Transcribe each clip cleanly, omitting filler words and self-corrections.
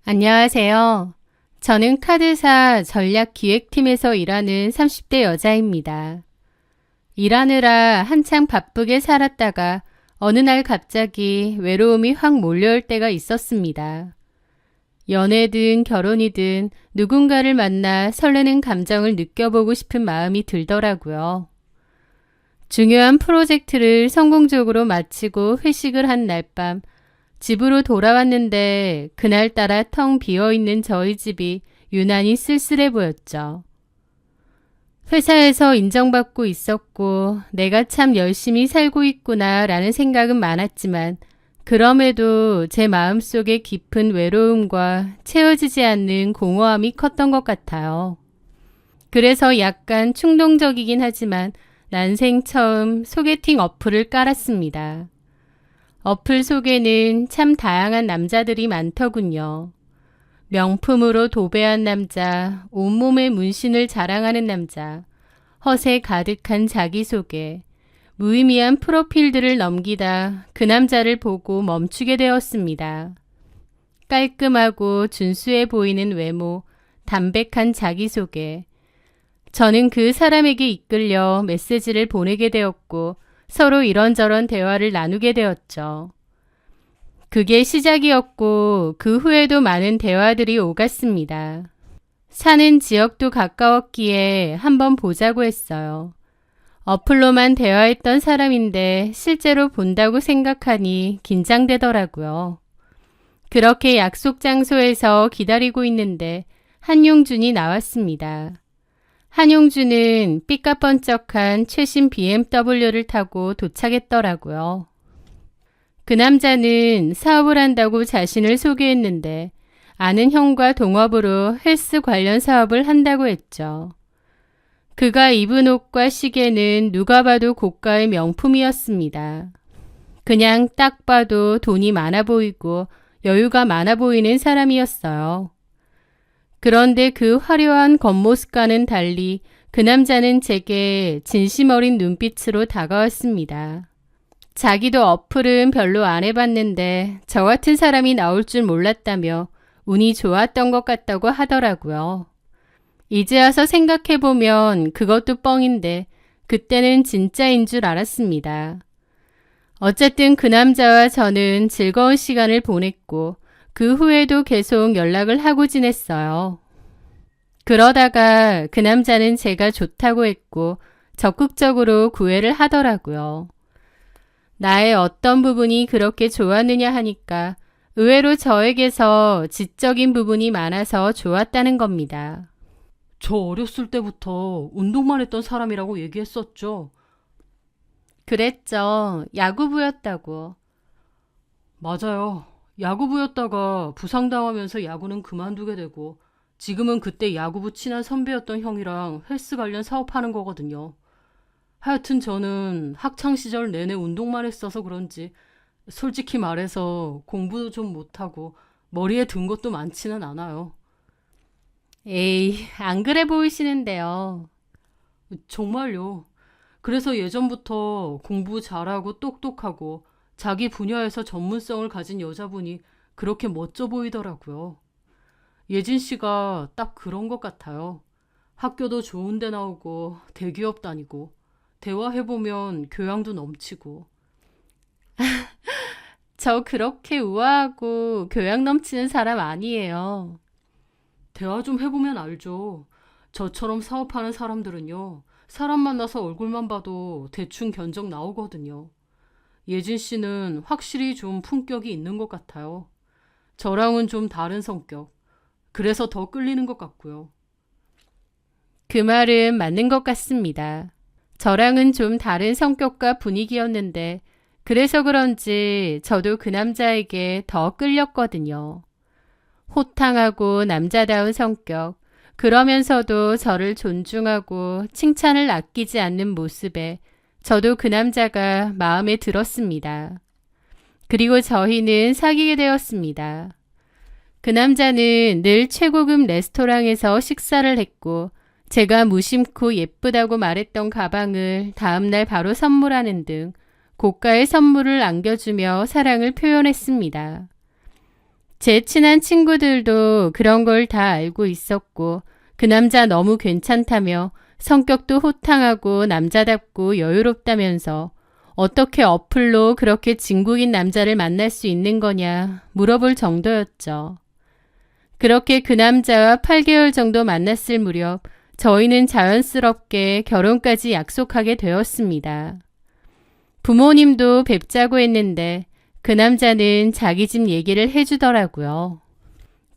안녕하세요. 저는 카드사 전략기획팀에서 일하는 30대 여자입니다. 일하느라 한창 바쁘게 살았다가 어느 날 갑자기 외로움이 확 몰려올 때가 있었습니다. 연애든 결혼이든 누군가를 만나 설레는 감정을 느껴보고 싶은 마음이 들더라고요. 중요한 프로젝트를 성공적으로 마치고 회식을 한 날 밤 집으로 돌아왔는데 그날따라 텅 비어있는 저희 집이 유난히 쓸쓸해 보였죠. 회사에서 인정받고 있었고 내가 참 열심히 살고 있구나 라는 생각은 많았지만 그럼에도 제 마음속에 깊은 외로움과 채워지지 않는 공허함이 컸던 것 같아요. 그래서 약간 충동적이긴 하지만 난생 처음 소개팅 어플을 깔았습니다. 어플 속에는 참 다양한 남자들이 많더군요. 명품으로 도배한 남자, 온몸에 문신을 자랑하는 남자, 허세 가득한 자기소개, 무의미한 프로필들을 넘기다 그 남자를 보고 멈추게 되었습니다. 깔끔하고 준수해 보이는 외모, 담백한 자기소개. 저는 그 사람에게 이끌려 메시지를 보내게 되었고 서로 이런저런 대화를 나누게 되었죠. 그게 시작이었고 그 후에도 많은 대화들이 오갔습니다. 사는 지역도 가까웠기에 한번 보자고 했어요. 어플로만 대화했던 사람인데 실제로 본다고 생각하니 긴장되더라고요. 그렇게 약속 장소에서 기다리고 있는데 한용준이 나왔습니다. 한용준은 삐까뻔쩍한 최신 BMW를 타고 도착했더라고요. 그 남자는 사업을 한다고 자신을 소개했는데 아는 형과 동업으로 헬스 관련 사업을 한다고 했죠. 그가 입은 옷과 시계는 누가 봐도 고가의 명품이었습니다. 그냥 딱 봐도 돈이 많아 보이고 여유가 많아 보이는 사람이었어요. 그런데 그 화려한 겉모습과는 달리 그 남자는 제게 진심 어린 눈빛으로 다가왔습니다. 자기도 어플은 별로 안 해봤는데 저 같은 사람이 나올 줄 몰랐다며 운이 좋았던 것 같다고 하더라고요. 이제 와서 생각해보면 그것도 뻥인데 그때는 진짜인 줄 알았습니다. 어쨌든 그 남자와 저는 즐거운 시간을 보냈고 그 후에도 계속 연락을 하고 지냈어요. 그러다가 그 남자는 제가 좋다고 했고 적극적으로 구애를 하더라고요. 나의 어떤 부분이 그렇게 좋았느냐 하니까 의외로 저에게서 지적인 부분이 많아서 좋았다는 겁니다. 저 어렸을 때부터 운동만 했던 사람이라고 얘기했었죠. 그랬죠. 야구부였다고. 맞아요. 야구부였다가 부상당하면서 야구는 그만두게 되고 지금은 그때 야구부 친한 선배였던 형이랑 헬스 관련 사업하는 거거든요. 하여튼 저는 학창시절 내내 운동만 했어서 그런지 솔직히 말해서 공부도 좀 못하고 머리에 든 것도 많지는 않아요. 에이, 안 그래 보이시는데요. 정말요. 그래서 예전부터 공부 잘하고 똑똑하고 자기 분야에서 전문성을 가진 여자분이 그렇게 멋져 보이더라고요. 예진 씨가 딱 그런 것 같아요. 학교도 좋은 데 나오고 대기업 다니고 대화해보면 교양도 넘치고. 저 그렇게 우아하고 교양 넘치는 사람 아니에요. 대화 좀 해보면 알죠. 저처럼 사업하는 사람들은요. 사람 만나서 얼굴만 봐도 대충 견적 나오거든요. 예진 씨는 확실히 좀 품격이 있는 것 같아요. 저랑은 좀 다른 성격. 그래서 더 끌리는 것 같고요. 그 말은 맞는 것 같습니다. 저랑은 좀 다른 성격과 분위기였는데 그래서 그런지 저도 그 남자에게 더 끌렸거든요. 호탕하고 남자다운 성격, 그러면서도 저를 존중하고 칭찬을 아끼지 않는 모습에 저도 그 남자가 마음에 들었습니다. 그리고 저희는 사귀게 되었습니다. 그 남자는 늘 최고급 레스토랑에서 식사를 했고 제가 무심코 예쁘다고 말했던 가방을 다음날 바로 선물하는 등 고가의 선물을 안겨주며 사랑을 표현했습니다. 제 친한 친구들도 그런 걸 다 알고 있었고 그 남자 너무 괜찮다며 성격도 호탕하고 남자답고 여유롭다면서 어떻게 어플로 그렇게 진국인 남자를 만날 수 있는 거냐 물어볼 정도였죠. 그렇게 그 남자와 8개월 정도 만났을 무렵 저희는 자연스럽게 결혼까지 약속하게 되었습니다. 부모님도 뵙자고 했는데 그 남자는 자기 집 얘기를 해주더라고요.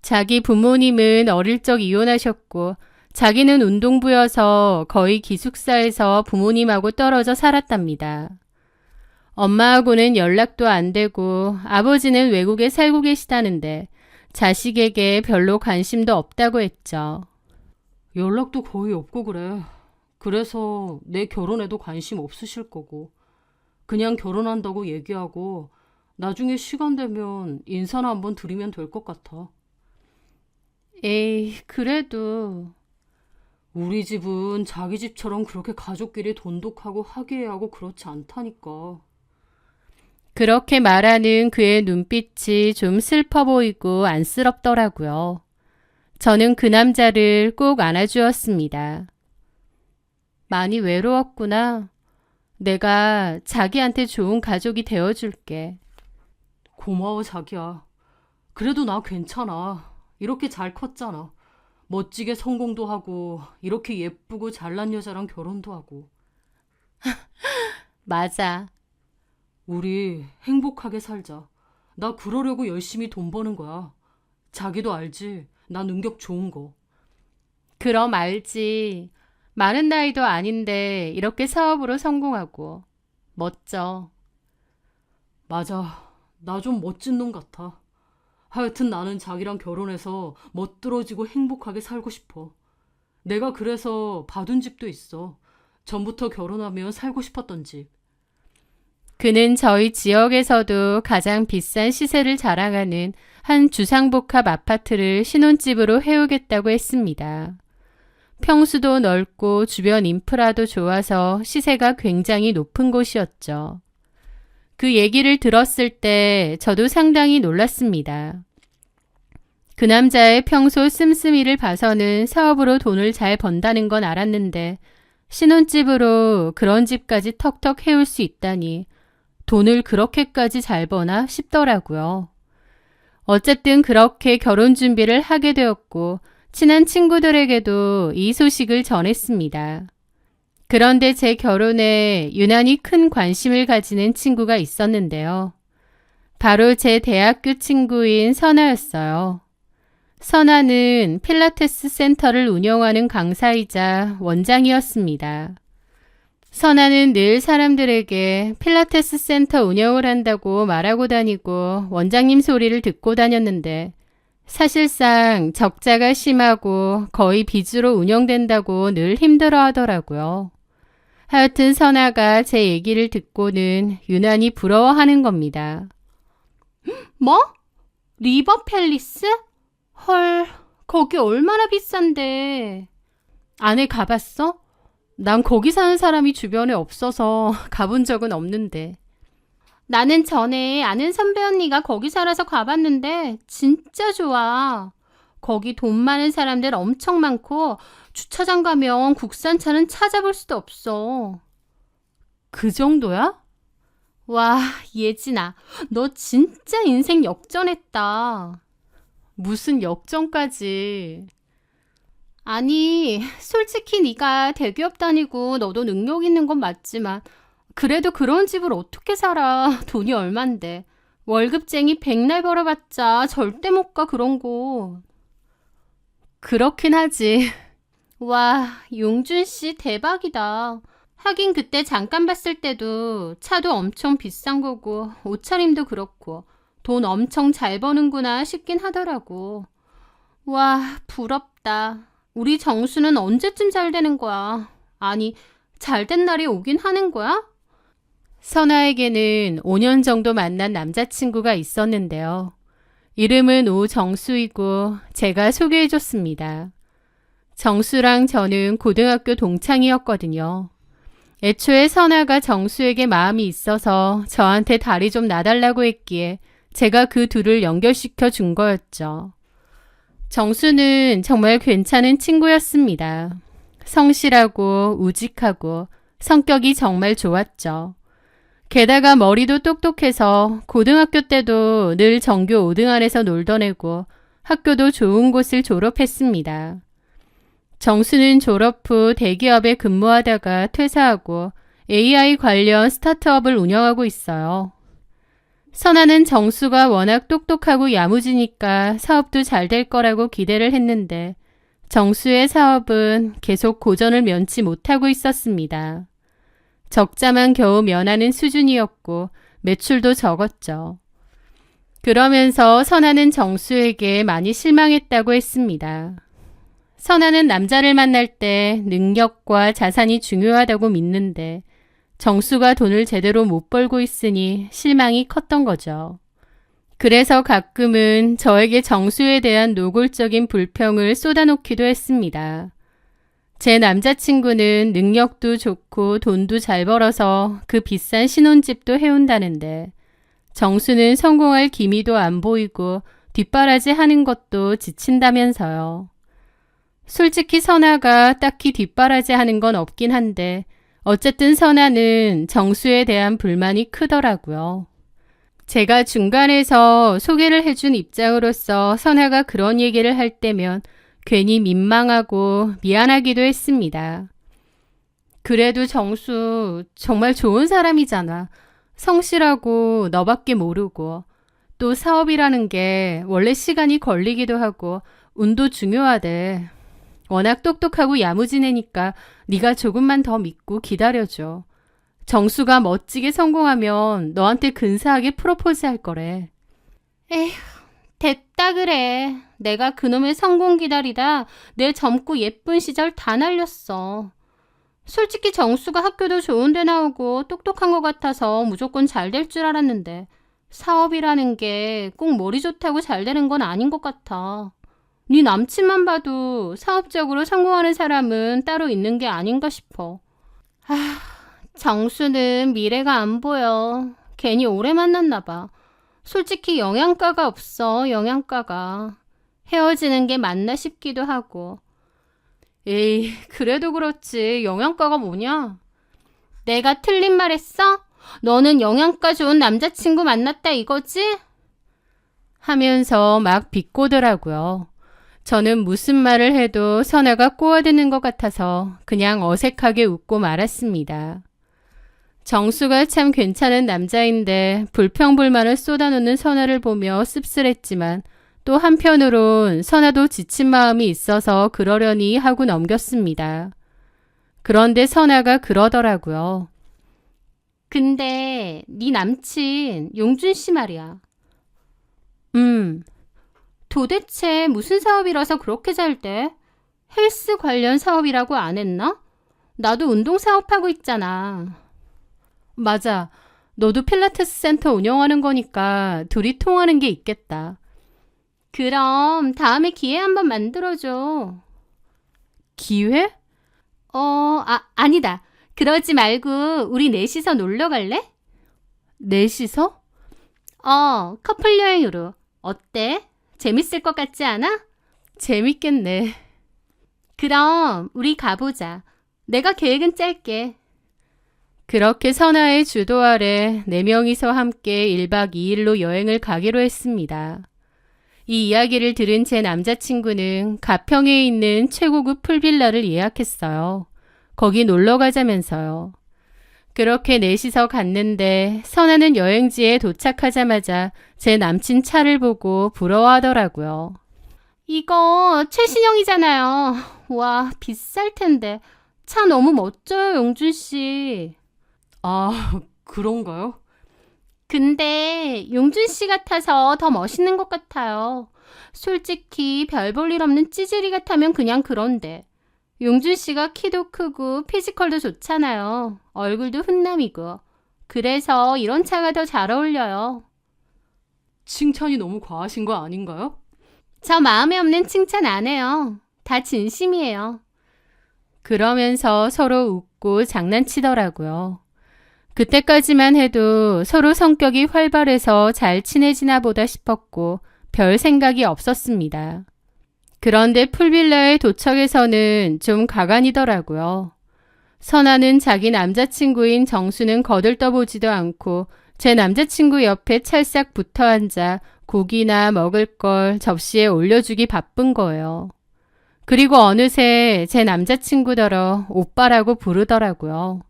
자기 부모님은 어릴 적 이혼하셨고 자기는 운동부여서 거의 기숙사에서 부모님하고 떨어져 살았답니다. 엄마하고는 연락도 안 되고 아버지는 외국에 살고 계시다는데 자식에게 별로 관심도 없다고 했죠. 연락도 거의 없고 그래. 그래서 내 결혼에도 관심 없으실 거고. 그냥 결혼한다고 얘기하고 나중에 시간 되면 인사나 한번 드리면 될 것 같아. 에이, 그래도 우리 집은 자기 집처럼 그렇게 가족끼리 돈독하고 화기애애하고 그렇지 않다니까. 그렇게 말하는 그의 눈빛이 좀 슬퍼 보이고 안쓰럽더라고요. 저는 그 남자를 꼭 안아주었습니다. 많이 외로웠구나. 내가 자기한테 좋은 가족이 되어줄게. 고마워 자기야. 그래도 나 괜찮아. 이렇게 잘 컸잖아. 멋지게 성공도 하고 이렇게 예쁘고 잘난 여자랑 결혼도 하고. 맞아. 우리 행복하게 살자. 나 그러려고 열심히 돈 버는 거야. 자기도 알지? 나 능력 좋은 거. 그럼 알지. 많은 나이도 아닌데 이렇게 사업으로 성공하고. 멋져. 맞아. 나 좀 멋진 놈 같아. 하여튼 나는 자기랑 결혼해서 멋들어지고 행복하게 살고 싶어. 내가 그래서 봐둔 집도 있어. 전부터 결혼하면 살고 싶었던 집. 그는 저희 지역에서도 가장 비싼 시세를 자랑하는 한 주상복합 아파트를 신혼집으로 해오겠다고 했습니다. 평수도 넓고 주변 인프라도 좋아서 시세가 굉장히 높은 곳이었죠. 그 얘기를 들었을 때 저도 상당히 놀랐습니다. 그 남자의 평소 씀씀이를 봐서는 사업으로 돈을 잘 번다는 건 알았는데 신혼집으로 그런 집까지 턱턱 해올 수 있다니 돈을 그렇게까지 잘 버나 싶더라고요. 어쨌든 그렇게 결혼 준비를 하게 되었고 친한 친구들에게도 이 소식을 전했습니다. 그런데 제 결혼에 유난히 큰 관심을 가지는 친구가 있었는데요. 바로 제 대학교 친구인 선아였어요. 선아는 필라테스 센터를 운영하는 강사이자 원장이었습니다. 선아는 늘 사람들에게 필라테스 센터 운영을 한다고 말하고 다니고 원장님 소리를 듣고 다녔는데 사실상 적자가 심하고 거의 빚으로 운영된다고 늘 힘들어 하더라고요. 하여튼 선아가 제 얘기를 듣고는 유난히 부러워하는 겁니다. 뭐? 리버 팰리스? 헐, 거기 얼마나 비싼데. 안에 가봤어? 난 거기 사는 사람이 주변에 없어서 가본 적은 없는데. 나는 전에 아는 선배 언니가 거기 살아서 가봤는데 진짜 좋아. 거기 돈 많은 사람들 엄청 많고 주차장 가면 국산차는 찾아볼 수도 없어. 그 정도야? 와, 예진아, 너 진짜 인생 역전했다. 무슨 역전까지. 아니, 솔직히 네가 대기업 다니고 너도 능력 있는 건 맞지만 그래도 그런 집을 어떻게 살아. 돈이 얼만데. 월급쟁이 백날 벌어봤자 절대 못 가 그런 곳. 그렇긴 하지. 와, 용준 씨 대박이다. 하긴 그때 잠깐 봤을 때도 차도 엄청 비싼 거고 옷차림도 그렇고 돈 엄청 잘 버는구나 싶긴 하더라고. 와, 부럽다. 우리 정수는 언제쯤 잘 되는 거야? 아니, 잘 된 날이 오긴 하는 거야? 선아에게는 5년 정도 만난 남자친구가 있었는데요. 이름은 오정수이고 제가 소개해줬습니다. 정수랑 저는 고등학교 동창이었거든요. 애초에 선아가 정수에게 마음이 있어서 저한테 다리 좀 놔달라고 했기에 제가 그 둘을 연결시켜 준 거였죠. 정수는 정말 괜찮은 친구였습니다. 성실하고 우직하고 성격이 정말 좋았죠. 게다가 머리도 똑똑해서 고등학교 때도 늘 전교 5등 안에서 놀던 애고 학교도 좋은 곳을 졸업했습니다. 정수는 졸업 후 대기업에 근무하다가 퇴사하고 AI 관련 스타트업을 운영하고 있어요. 선아는 정수가 워낙 똑똑하고 야무지니까 사업도 잘 될 거라고 기대를 했는데 정수의 사업은 계속 고전을 면치 못하고 있었습니다. 적자만 겨우 면하는 수준이었고 매출도 적었죠. 그러면서 선아는 정수에게 많이 실망했다고 했습니다. 선아는 남자를 만날 때 능력과 자산이 중요하다고 믿는데 정수가 돈을 제대로 못 벌고 있으니 실망이 컸던 거죠. 그래서 가끔은 저에게 정수에 대한 노골적인 불평을 쏟아놓기도 했습니다. 제 남자친구는 능력도 좋고 돈도 잘 벌어서 그 비싼 신혼집도 해온다는데 정수는 성공할 기미도 안 보이고 뒷바라지 하는 것도 지친다면서요. 솔직히 선아가 딱히 뒷바라지 하는 건 없긴 한데 어쨌든 선아는 정수에 대한 불만이 크더라고요. 제가 중간에서 소개를 해준 입장으로서 선아가 그런 얘기를 할 때면 괜히 민망하고 미안하기도 했습니다. 그래도 정수 정말 좋은 사람이잖아. 성실하고 너밖에 모르고 또 사업이라는 게 원래 시간이 걸리기도 하고 운도 중요하대. 워낙 똑똑하고 야무진 애니까 네가 조금만 더 믿고 기다려줘. 정수가 멋지게 성공하면 너한테 근사하게 프로포즈 할 거래. 에휴, 됐다 그래. 내가 그놈의 성공 기다리다 내 젊고 예쁜 시절 다 날렸어. 솔직히 정수가 학교도 좋은 데 나오고 똑똑한 것 같아서 무조건 잘 될 줄 알았는데 사업이라는 게 꼭 머리 좋다고 잘 되는 건 아닌 것 같아. 네 남친만 봐도 사업적으로 성공하는 사람은 따로 있는 게 아닌가 싶어. 정수는 미래가 안 보여. 괜히 오래 만났나 봐. 솔직히 영양가가 없어, 영양가가. 헤어지는 게 맞나 싶기도 하고. 에이, 그래도 그렇지. 영양가가 뭐냐? 내가 틀린 말 했어? 너는 영양가 좋은 남자친구 만났다 이거지? 하면서 막 비꼬더라고요. 저는 무슨 말을 해도 선아가 꼬아드는 것 같아서 그냥 어색하게 웃고 말았습니다. 정수가 참 괜찮은 남자인데 불평불만을 쏟아놓는 선아를 보며 씁쓸했지만 또 한편으론 선아도 지친 마음이 있어서 그러려니 하고 넘겼습니다. 그런데 선아가 그러더라고요. 근데 네 남친 용준 씨 말이야. 도대체 무슨 사업이라서 그렇게 잘 돼? 헬스 관련 사업이라고 안 했나? 나도 운동 사업하고 있잖아. 맞아. 너도 필라테스 센터 운영하는 거니까 둘이 통하는 게 있겠다. 그럼 다음에 기회 한번 만들어줘. 기회? 아니다. 그러지 말고 우리 넷이서 놀러 갈래? 넷이서? 커플 여행으로. 어때? 재밌을 것 같지 않아? 재밌겠네. 그럼 우리 가보자. 내가 계획은 짤게. 그렇게 선아의 주도 아래 4명이서 함께 1박 2일로 여행을 가기로 했습니다. 이 이야기를 들은 제 남자친구는 가평에 있는 최고급 풀빌라를 예약했어요. 거기 놀러 가자면서요. 그렇게 넷이서 갔는데 선아는 여행지에 도착하자마자 제 남친 차를 보고 부러워하더라고요. 이거 최신형이잖아요. 와, 비쌀 텐데. 차 너무 멋져요, 용준 씨. 아, 그런가요? 근데 용준 씨 같아서 더 멋있는 것 같아요. 솔직히 별 볼 일 없는 찌질이 같으면 그냥 그런데. 용준 씨가 키도 크고 피지컬도 좋잖아요. 얼굴도 훈남이고. 그래서 이런 차가 더 잘 어울려요. 칭찬이 너무 과하신 거 아닌가요? 저 마음에 없는 칭찬 안 해요. 다 진심이에요. 그러면서 서로 웃고 장난치더라고요. 그때까지만 해도 서로 성격이 활발해서 잘 친해지나 보다 싶었고 별 생각이 없었습니다. 그런데 풀빌라에 도착해서는 좀 가관이더라고요. 선아는 자기 남자친구인 정수는 거들떠보지도 않고 제 남자친구 옆에 찰싹 붙어 앉아 고기나 먹을 걸 접시에 올려주기 바쁜 거예요. 그리고 어느새 제 남자친구더러 오빠라고 부르더라고요.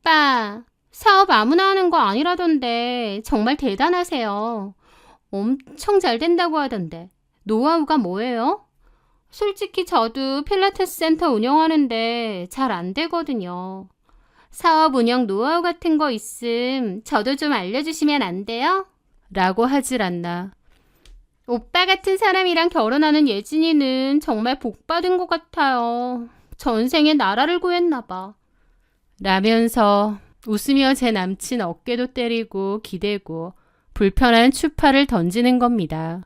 오빠, 사업 아무나 하는 거 아니라던데 정말 대단하세요. 엄청 잘 된다고 하던데 노하우가 뭐예요? 솔직히 저도 필라테스 센터 운영하는데 잘 안 되거든요. 사업 운영 노하우 같은 거 있음 저도 좀 알려주시면 안 돼요? 라고 하질 않나. 오빠 같은 사람이랑 결혼하는 예진이는 정말 복 받은 것 같아요. 전생에 나라를 구했나 봐. 라면서 웃으며 제 남친 어깨도 때리고 기대고 불편한 추파를 던지는 겁니다.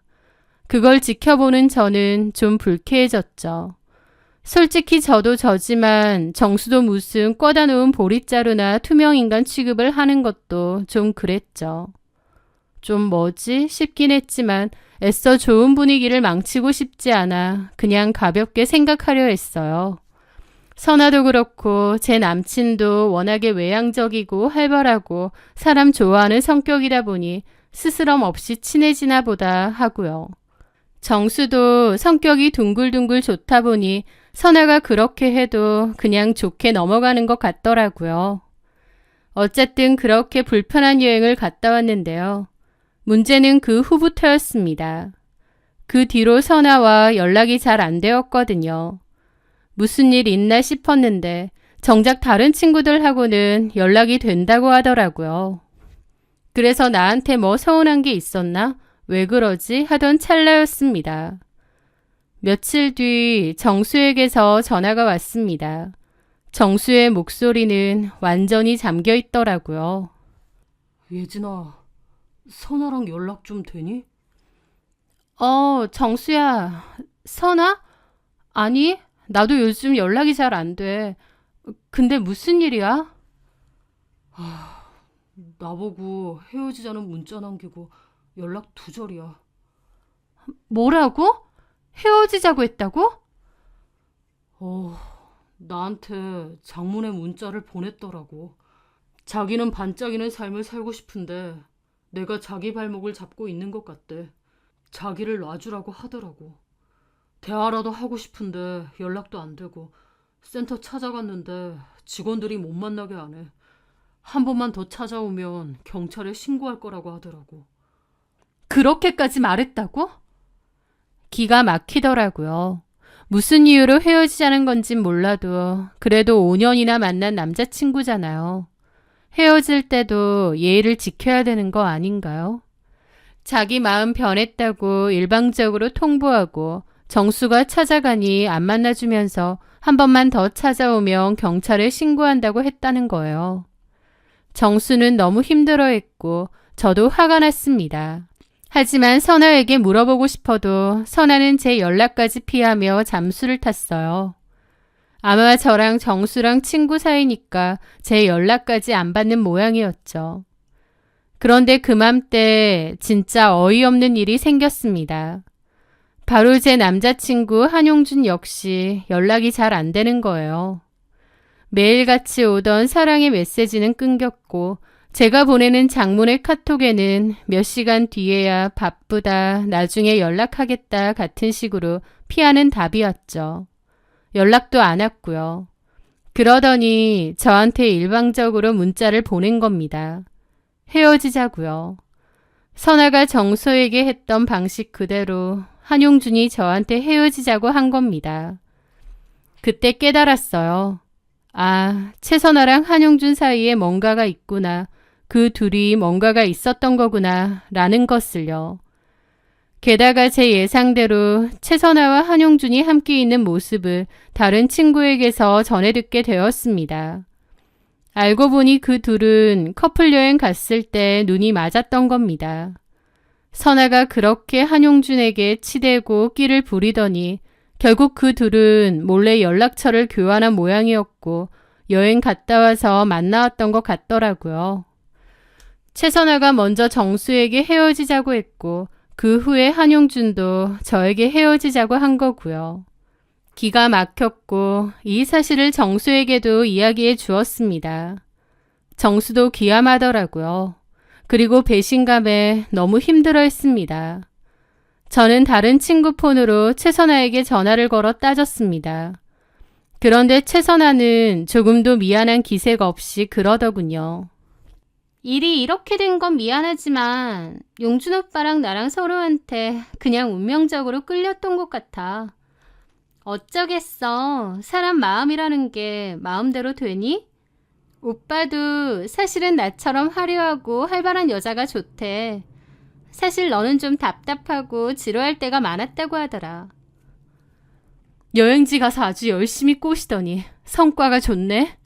그걸 지켜보는 저는 좀 불쾌해졌죠. 솔직히 저도 저지만 정수도 무슨 꿔다 놓은 보릿자루나 투명인간 취급을 하는 것도 좀 그랬죠. 좀 뭐지 싶긴 했지만 애써 좋은 분위기를 망치고 싶지 않아 그냥 가볍게 생각하려 했어요. 선아도 그렇고 제 남친도 워낙에 외향적이고 활발하고 사람 좋아하는 성격이다 보니 스스럼 없이 친해지나 보다 하고요. 정수도 성격이 둥글둥글 좋다 보니 선아가 그렇게 해도 그냥 좋게 넘어가는 것 같더라고요. 어쨌든 그렇게 불편한 여행을 갔다 왔는데요. 문제는 그 후부터였습니다. 그 뒤로 선아와 연락이 잘 안 되었거든요. 무슨 일 있나 싶었는데 정작 다른 친구들하고는 연락이 된다고 하더라고요. 그래서 나한테 뭐 서운한 게 있었나? 왜 그러지? 하던 찰나였습니다. 며칠 뒤 정수에게서 전화가 왔습니다. 정수의 목소리는 완전히 잠겨 있더라고요. 예진아, 선아랑 연락 좀 되니? 정수야. 선아? 아니, 나도 요즘 연락이 잘 안 돼. 근데 무슨 일이야? 나보고 헤어지자는 문자 남기고 연락 두절이야. 뭐라고? 헤어지자고 했다고? 나한테 장문의 문자를 보냈더라고. 자기는 반짝이는 삶을 살고 싶은데 내가 자기 발목을 잡고 있는 것 같대. 자기를 놔주라고 하더라고. 대화라도 하고 싶은데 연락도 안 되고 센터 찾아갔는데 직원들이 못 만나게 안 해. 한 번만 더 찾아오면 경찰에 신고할 거라고 하더라고. 그렇게까지 말했다고? 기가 막히더라고요. 무슨 이유로 헤어지자는 건진 몰라도 그래도 5년이나 만난 남자친구잖아요. 헤어질 때도 예의를 지켜야 되는 거 아닌가요? 자기 마음 변했다고 일방적으로 통보하고 정수가 찾아가니 안 만나주면서 한 번만 더 찾아오면 경찰에 신고한다고 했다는 거예요. 정수는 너무 힘들어했고 저도 화가 났습니다. 하지만 선아에게 물어보고 싶어도 선아는 제 연락까지 피하며 잠수를 탔어요. 아마 저랑 정수랑 친구 사이니까 제 연락까지 안 받는 모양이었죠. 그런데 그맘때 진짜 어이없는 일이 생겼습니다. 바로 제 남자친구 한용준 역시 연락이 잘 안 되는 거예요. 매일같이 오던 사랑의 메시지는 끊겼고 제가 보내는 장문의 카톡에는 몇 시간 뒤에야 바쁘다, 나중에 연락하겠다 같은 식으로 피하는 답이 왔죠. 연락도 안 왔고요. 그러더니 저한테 일방적으로 문자를 보낸 겁니다. 헤어지자고요. 선아가 정소에게 했던 방식 그대로 한용준이 저한테 헤어지자고 한 겁니다. 그때 깨달았어요. 아, 최선아랑 한용준 사이에 뭔가가 있구나. 그 둘이 뭔가가 있었던 거구나 라는 것을요. 게다가 제 예상대로 최선아와 한용준이 함께 있는 모습을 다른 친구에게서 전해 듣게 되었습니다. 알고 보니 그 둘은 커플 여행 갔을 때 눈이 맞았던 겁니다. 선아가 그렇게 한용준에게 치대고 끼를 부리더니 결국 그 둘은 몰래 연락처를 교환한 모양이었고 여행 갔다 와서 만나왔던 것 같더라고요. 최선아가 먼저 정수에게 헤어지자고 했고 그 후에 한용준도 저에게 헤어지자고 한 거고요. 기가 막혔고 이 사실을 정수에게도 이야기해 주었습니다. 정수도 기함하더라고요. 그리고 배신감에 너무 힘들어했습니다. 저는 다른 친구 폰으로 최선아에게 전화를 걸어 따졌습니다. 그런데 최선아는 조금도 미안한 기색 없이 그러더군요. 일이 이렇게 된 건 미안하지만 용준 오빠랑 나랑 서로한테 그냥 운명적으로 끌렸던 것 같아. 어쩌겠어. 사람 마음이라는 게 마음대로 되니? 오빠도 사실은 나처럼 화려하고 활발한 여자가 좋대. 사실 너는 좀 답답하고 지루할 때가 많았다고 하더라. 여행지 가서 아주 열심히 꼬시더니 성과가 좋네.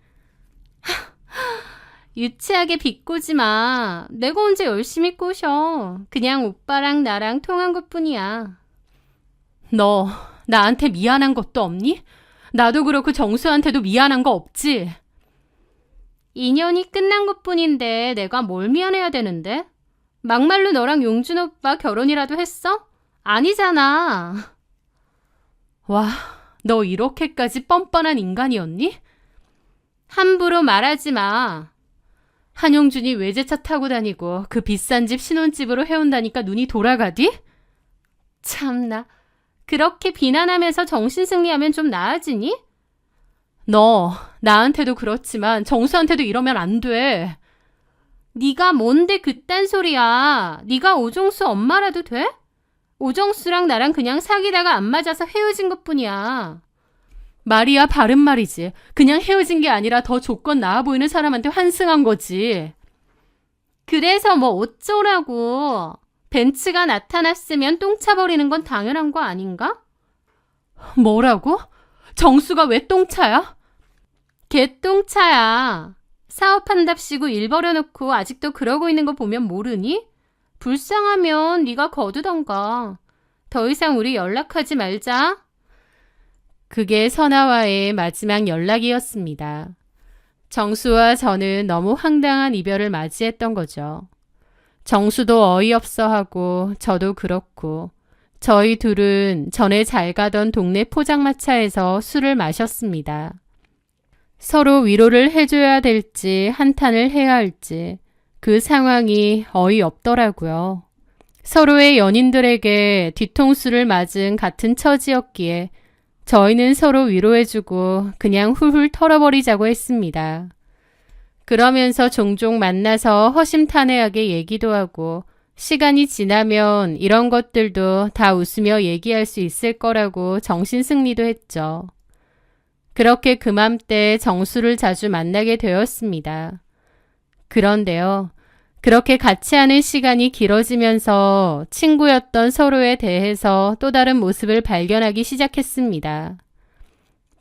유치하게 비꼬지 마. 내가 언제 열심히 꼬셔. 그냥 오빠랑 나랑 통한 것뿐이야. 너 나한테 미안한 것도 없니? 나도 그렇고 정수한테도 미안한 거 없지? 인연이 끝난 것뿐인데 내가 뭘 미안해야 되는데? 막말로 너랑 용준 오빠 결혼이라도 했어? 아니잖아. 와, 너 이렇게까지 뻔뻔한 인간이었니? 함부로 말하지 마. 한용준이 외제차 타고 다니고 그 비싼 집 신혼집으로 해온다니까 눈이 돌아가디? 참나, 그렇게 비난하면서 정신승리하면 좀 나아지니? 너 나한테도 그렇지만 정수한테도 이러면 안 돼. 네가 뭔데 그딴 소리야. 네가 오정수 엄마라도 돼? 오정수랑 나랑 그냥 사귀다가 안 맞아서 헤어진 것뿐이야. 말이야 바른 말이지. 그냥 헤어진 게 아니라 더 조건 나아 보이는 사람한테 환승한 거지. 그래서 뭐 어쩌라고. 벤츠가 나타났으면 똥 차버리는 건 당연한 거 아닌가? 뭐라고? 정수가 왜 똥차야? 걔 똥차야. 사업한답시고 일 벌여놓고 아직도 그러고 있는 거 보면 모르니? 불쌍하면 네가 거두던가. 더 이상 우리 연락하지 말자. 그게 선아와의 마지막 연락이었습니다. 정수와 저는 너무 황당한 이별을 맞이했던 거죠. 정수도 어이없어 하고 저도 그렇고 저희 둘은 전에 잘 가던 동네 포장마차에서 술을 마셨습니다. 서로 위로를 해줘야 될지 한탄을 해야 할지 그 상황이 어이없더라고요. 서로의 연인들에게 뒤통수를 맞은 같은 처지였기에 저희는 서로 위로해주고 그냥 훌훌 털어버리자고 했습니다. 그러면서 종종 만나서 허심탄회하게 얘기도 하고 시간이 지나면 이런 것들도 다 웃으며 얘기할 수 있을 거라고 정신승리도 했죠. 그렇게 그맘때 정수를 자주 만나게 되었습니다. 그런데요. 그렇게 같이 하는 시간이 길어지면서 친구였던 서로에 대해서 또 다른 모습을 발견하기 시작했습니다.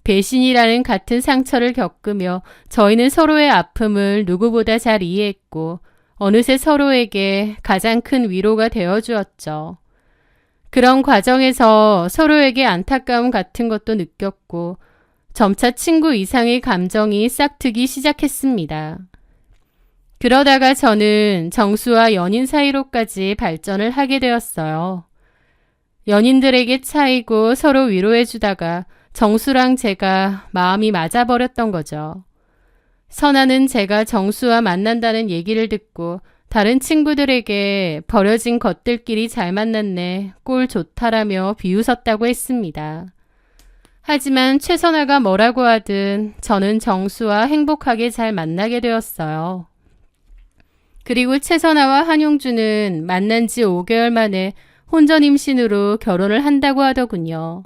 배신이라는 같은 상처를 겪으며 저희는 서로의 아픔을 누구보다 잘 이해했고 어느새 서로에게 가장 큰 위로가 되어주었죠. 그런 과정에서 서로에게 안타까움 같은 것도 느꼈고 점차 친구 이상의 감정이 싹트기 시작했습니다. 그러다가 저는 정수와 연인 사이로까지 발전을 하게 되었어요. 연인들에게 차이고 서로 위로해주다가 정수랑 제가 마음이 맞아버렸던 거죠. 선아는 제가 정수와 만난다는 얘기를 듣고 다른 친구들에게 버려진 것들끼리 잘 만났네, 꼴 좋다라며 비웃었다고 했습니다. 하지만 최선아가 뭐라고 하든 저는 정수와 행복하게 잘 만나게 되었어요. 그리고 최선아와 한용준은 만난 지 5개월 만에 혼전 임신으로 결혼을 한다고 하더군요.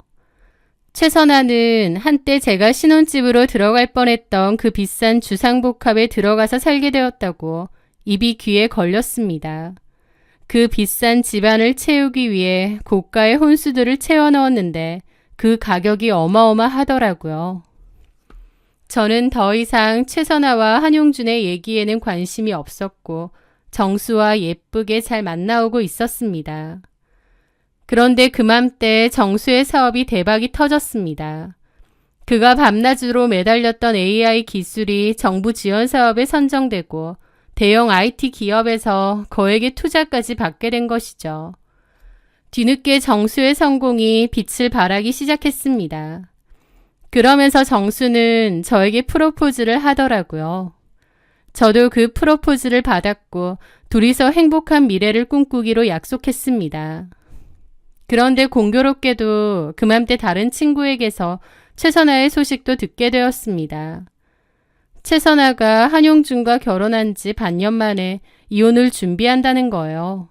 최선아는 한때 제가 신혼집으로 들어갈 뻔했던 그 비싼 주상복합에 들어가서 살게 되었다고 입이 귀에 걸렸습니다. 그 비싼 집안을 채우기 위해 고가의 혼수들을 채워 넣었는데 그 가격이 어마어마하더라고요. 저는 더 이상 최선아와 한용준의 얘기에는 관심이 없었고 정수와 예쁘게 잘 만나오고 있었습니다. 그런데 그맘때 정수의 사업이 대박이 터졌습니다. 그가 밤낮으로 매달렸던 AI 기술이 정부 지원 사업에 선정되고 대형 IT 기업에서 거액의 투자까지 받게 된 것이죠. 뒤늦게 정수의 성공이 빛을 발하기 시작했습니다. 그러면서 정수는 저에게 프로포즈를 하더라고요. 저도 그 프로포즈를 받았고 둘이서 행복한 미래를 꿈꾸기로 약속했습니다. 그런데 공교롭게도 그맘때 다른 친구에게서 최선아의 소식도 듣게 되었습니다. 최선아가 한용준과 결혼한 지 반년 만에 이혼을 준비한다는 거예요.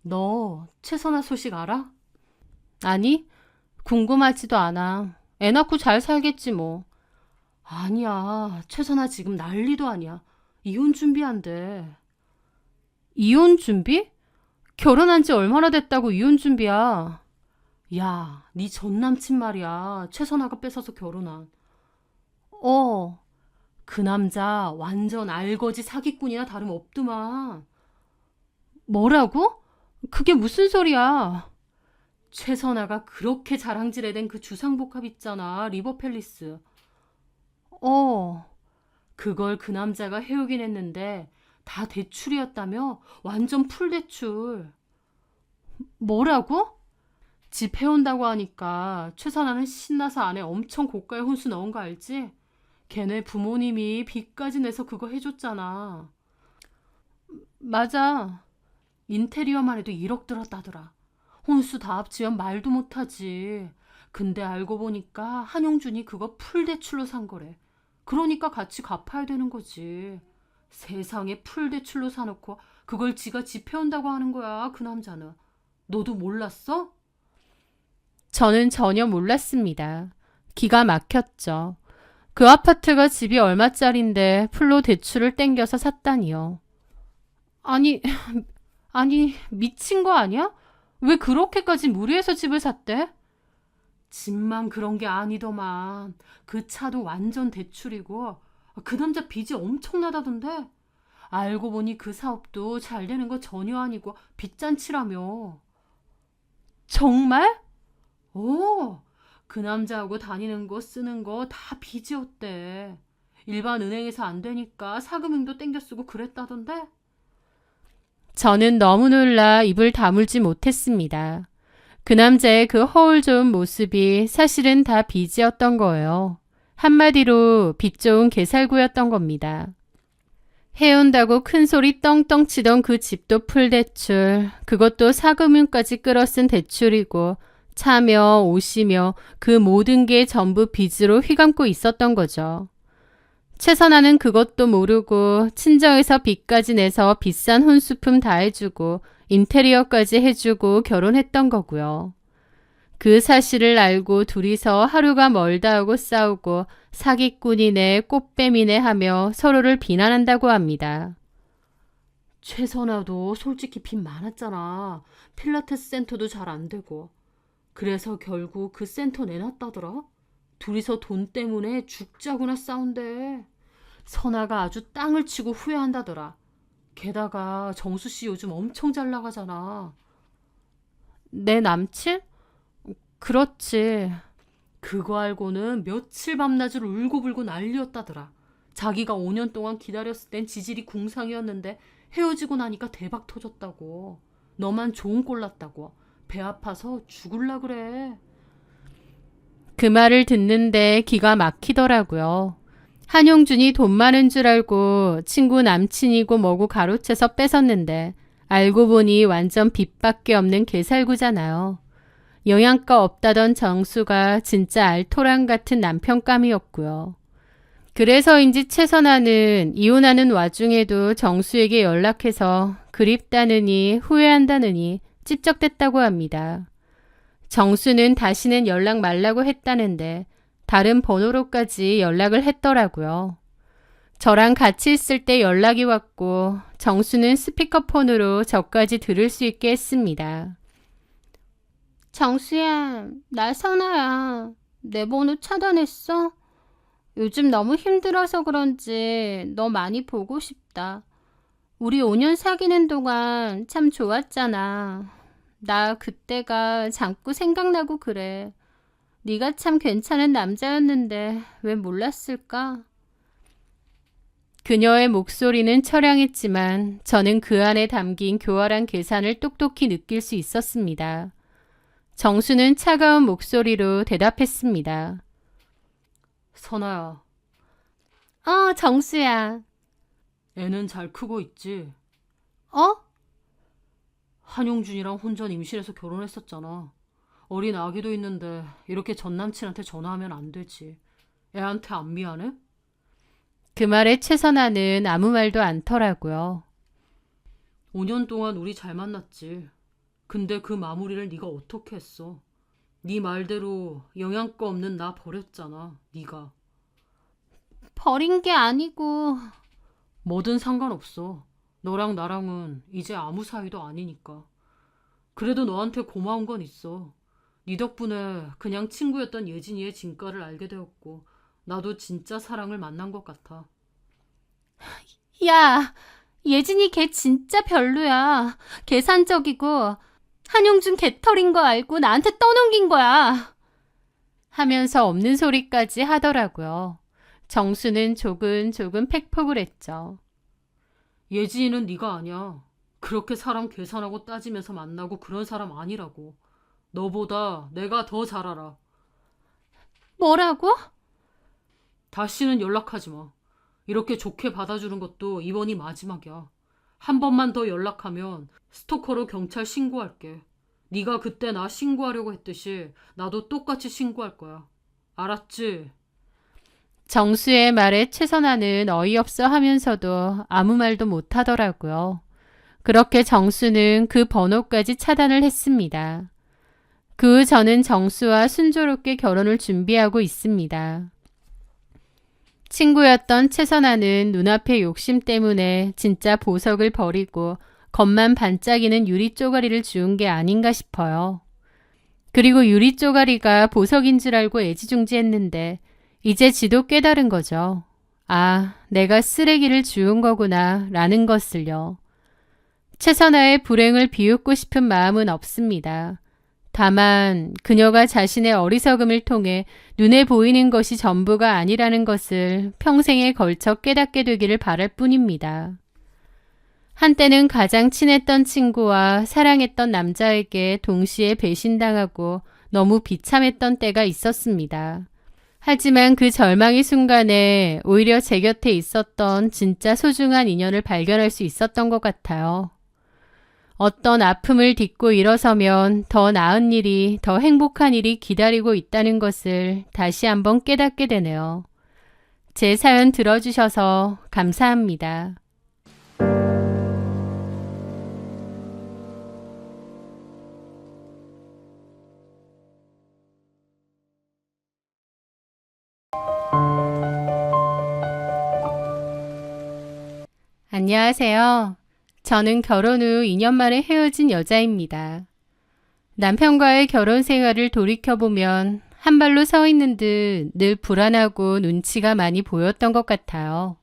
너 최선아 소식 알아? 아니, 궁금하지도 않아. 애 낳고 잘 살겠지 뭐. 아니야. 최선아 지금 난리도 아니야. 이혼 준비한대. 이혼 준비? 결혼한 지 얼마나 됐다고 이혼 준비야? 야, 네 전 남친 말이야. 최선아가 뺏어서 결혼한. 그 남자 완전 알거지 사기꾼이나 다름없더만. 뭐라고? 그게 무슨 소리야? 최선아가 그렇게 자랑질해댄 그 주상복합 있잖아. 리버팰리스. 그걸 그 남자가 해오긴 했는데 다 대출이었다며? 완전 풀대출. 뭐라고? 집 해온다고 하니까 최선아는 신나서 안에 엄청 고가의 혼수 넣은 거 알지? 걔네 부모님이 빚까지 내서 그거 해줬잖아. 맞아. 인테리어만 해도 1억 들었다더라. 혼수 다 합치면 말도 못하지. 근데 알고 보니까 한용준이 그거 풀대출로 산 거래. 그러니까 같이 갚아야 되는 거지. 세상에 풀대출로 사놓고 그걸 지가 집해온다고 하는 거야, 그 남자는. 너도 몰랐어? 저는 전혀 몰랐습니다. 기가 막혔죠. 그 아파트가 집이 얼마짜린데 풀로 대출을 땡겨서 샀다니요. 아니, 미친 거 아니야? 왜 그렇게까지 무리해서 집을 샀대? 집만 그런 게 아니더만. 그 차도 완전 대출이고 그 남자 빚이 엄청나다던데. 알고 보니 그 사업도 잘 되는 거 전혀 아니고 빚잔치라며. 정말? 그 남자하고 다니는 거 쓰는 거 다 빚이었대. 일반 은행에서 안 되니까 사금융도 땡겨 쓰고 그랬다던데. 저는 너무 놀라 입을 다물지 못했습니다. 그 남자의 그 허울 좋은 모습이 사실은 다 빚이었던 거예요. 한마디로 빚 좋은 개살구였던 겁니다. 해온다고 큰 소리 떵떵 치던 그 집도 풀대출, 그것도 사금융까지 끌어쓴 대출이고 차며 옷이며 그 모든 게 전부 빚으로 휘감고 있었던 거죠. 최선아는 그것도 모르고 친정에서 빚까지 내서 비싼 혼수품 다 해주고 인테리어까지 해주고 결혼했던 거고요. 그 사실을 알고 둘이서 하루가 멀다 하고 싸우고 사기꾼이네 꽃뱀이네 하며 서로를 비난한다고 합니다. 최선아도 솔직히 빚 많았잖아. 필라테스 센터도 잘 안 되고. 그래서 결국 그 센터 내놨다더라. 둘이서 돈 때문에 죽자고나 싸운대. 선아가 아주 땅을 치고 후회한다더라. 게다가 정수 씨 요즘 엄청 잘 나가잖아. 내 남친? 그렇지. 그거 알고는 며칠 밤낮으로 울고불고 난리였다더라. 자기가 5년 동안 기다렸을 땐 지질이 궁상이었는데 헤어지고 나니까 대박 터졌다고. 너만 좋은 꼴 났다고. 배 아파서 죽을라 그래. 그 말을 듣는데 기가 막히더라고요. 한용준이 돈 많은 줄 알고 친구 남친이고 뭐고 가로채서 뺏었는데 알고 보니 완전 빚밖에 없는 개살구잖아요. 영양가 없다던 정수가 진짜 알토란 같은 남편감이었고요. 그래서인지 최선아는 이혼하는 와중에도 정수에게 연락해서 그립다느니 후회한다느니 찝적댔다고 합니다. 정수는 다시는 연락 말라고 했다는데 다른 번호로까지 연락을 했더라고요. 저랑 같이 있을 때 연락이 왔고 정수는 스피커폰으로 저까지 들을 수 있게 했습니다. 정수야, 나 선아야. 내 번호 차단했어? 요즘 너무 힘들어서 그런지 너 많이 보고 싶다. 우리 5년 사귀는 동안 참 좋았잖아. 나 그때가 자꾸 생각나고 그래. 네가 참 괜찮은 남자였는데 왜 몰랐을까? 그녀의 목소리는 처량했지만 저는 그 안에 담긴 교활한 계산을 똑똑히 느낄 수 있었습니다. 정수는 차가운 목소리로 대답했습니다. 선아야, 정수야. 애는 잘 크고 있지? 어? 한용준이랑 혼전 임신해서 결혼했었잖아. 어린 아기도 있는데 이렇게 전 남친한테 전화하면 안 되지. 애한테 안 미안해? 그 말에 최선아는 아무 말도 않더라고요. 5년 동안 우리 잘 만났지. 근데 그 마무리를 네가 어떻게 했어? 네 말대로 영양가 없는 나 버렸잖아, 네가. 버린 게 아니고 뭐든 상관없어. 너랑 나랑은 이제 아무 사이도 아니니까. 그래도 너한테 고마운 건 있어. 네 덕분에 그냥 친구였던 예진이의 진가를 알게 되었고 나도 진짜 사랑을 만난 것 같아. 야, 예진이 걔 진짜 별로야. 계산적이고 한용준 개털인 거 알고 나한테 떠넘긴 거야. 하면서 없는 소리까지 하더라고요. 정수는 조근조근 팩폭을 했죠. 예진이는 네가 아니야. 그렇게 사람 계산하고 따지면서 만나고 그런 사람 아니라고. 너보다 내가 더 잘 알아. 뭐라고? 다시는 연락하지 마. 이렇게 좋게 받아주는 것도 이번이 마지막이야. 한 번만 더 연락하면 스토커로 경찰 신고할게. 네가 그때 나 신고하려고 했듯이 나도 똑같이 신고할 거야. 알았지? 정수의 말에 최선아는 어이없어 하면서도 아무 말도 못 하더라고요. 그렇게 정수는 그 번호까지 차단을 했습니다. 그 후 저는 정수와 순조롭게 결혼을 준비하고 있습니다. 친구였던 최선아는 눈앞의 욕심 때문에 진짜 보석을 버리고 겉만 반짝이는 유리 쪼가리를 주운 게 아닌가 싶어요. 그리고 유리 쪼가리가 보석인 줄 알고 애지중지했는데 이제 지도 깨달은 거죠. 아, 내가 쓰레기를 주운 거구나 라는 것을요. 최선아의 불행을 비웃고 싶은 마음은 없습니다. 다만 그녀가 자신의 어리석음을 통해 눈에 보이는 것이 전부가 아니라는 것을 평생에 걸쳐 깨닫게 되기를 바랄 뿐입니다. 한때는 가장 친했던 친구와 사랑했던 남자에게 동시에 배신당하고 너무 비참했던 때가 있었습니다. 하지만 그 절망의 순간에 오히려 제 곁에 있었던 진짜 소중한 인연을 발견할 수 있었던 것 같아요. 어떤 아픔을 딛고 일어서면 더 나은 일이, 더 행복한 일이 기다리고 있다는 것을 다시 한번 깨닫게 되네요. 제 사연 들어주셔서 감사합니다. 안녕하세요. 저는 결혼 후 2년 만에 헤어진 여자입니다. 남편과의 결혼 생활을 돌이켜보면 한 발로 서 있는 듯 늘 불안하고 눈치가 많이 보였던 것 같아요.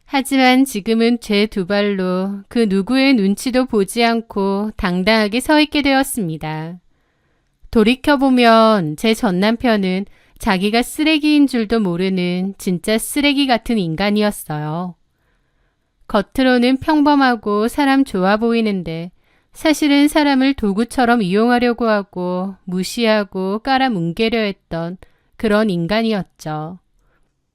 하지만 지금은 제 두 발로 그 누구의 눈치도 보지 않고 당당하게 서 있게 되었습니다. 돌이켜보면 제 전 남편은 자기가 쓰레기인 줄도 모르는 진짜 쓰레기 같은 인간이었어요. 겉으로는 평범하고 사람 좋아 보이는데 사실은 사람을 도구처럼 이용하려고 하고 무시하고 깔아뭉개려 했던 그런 인간이었죠.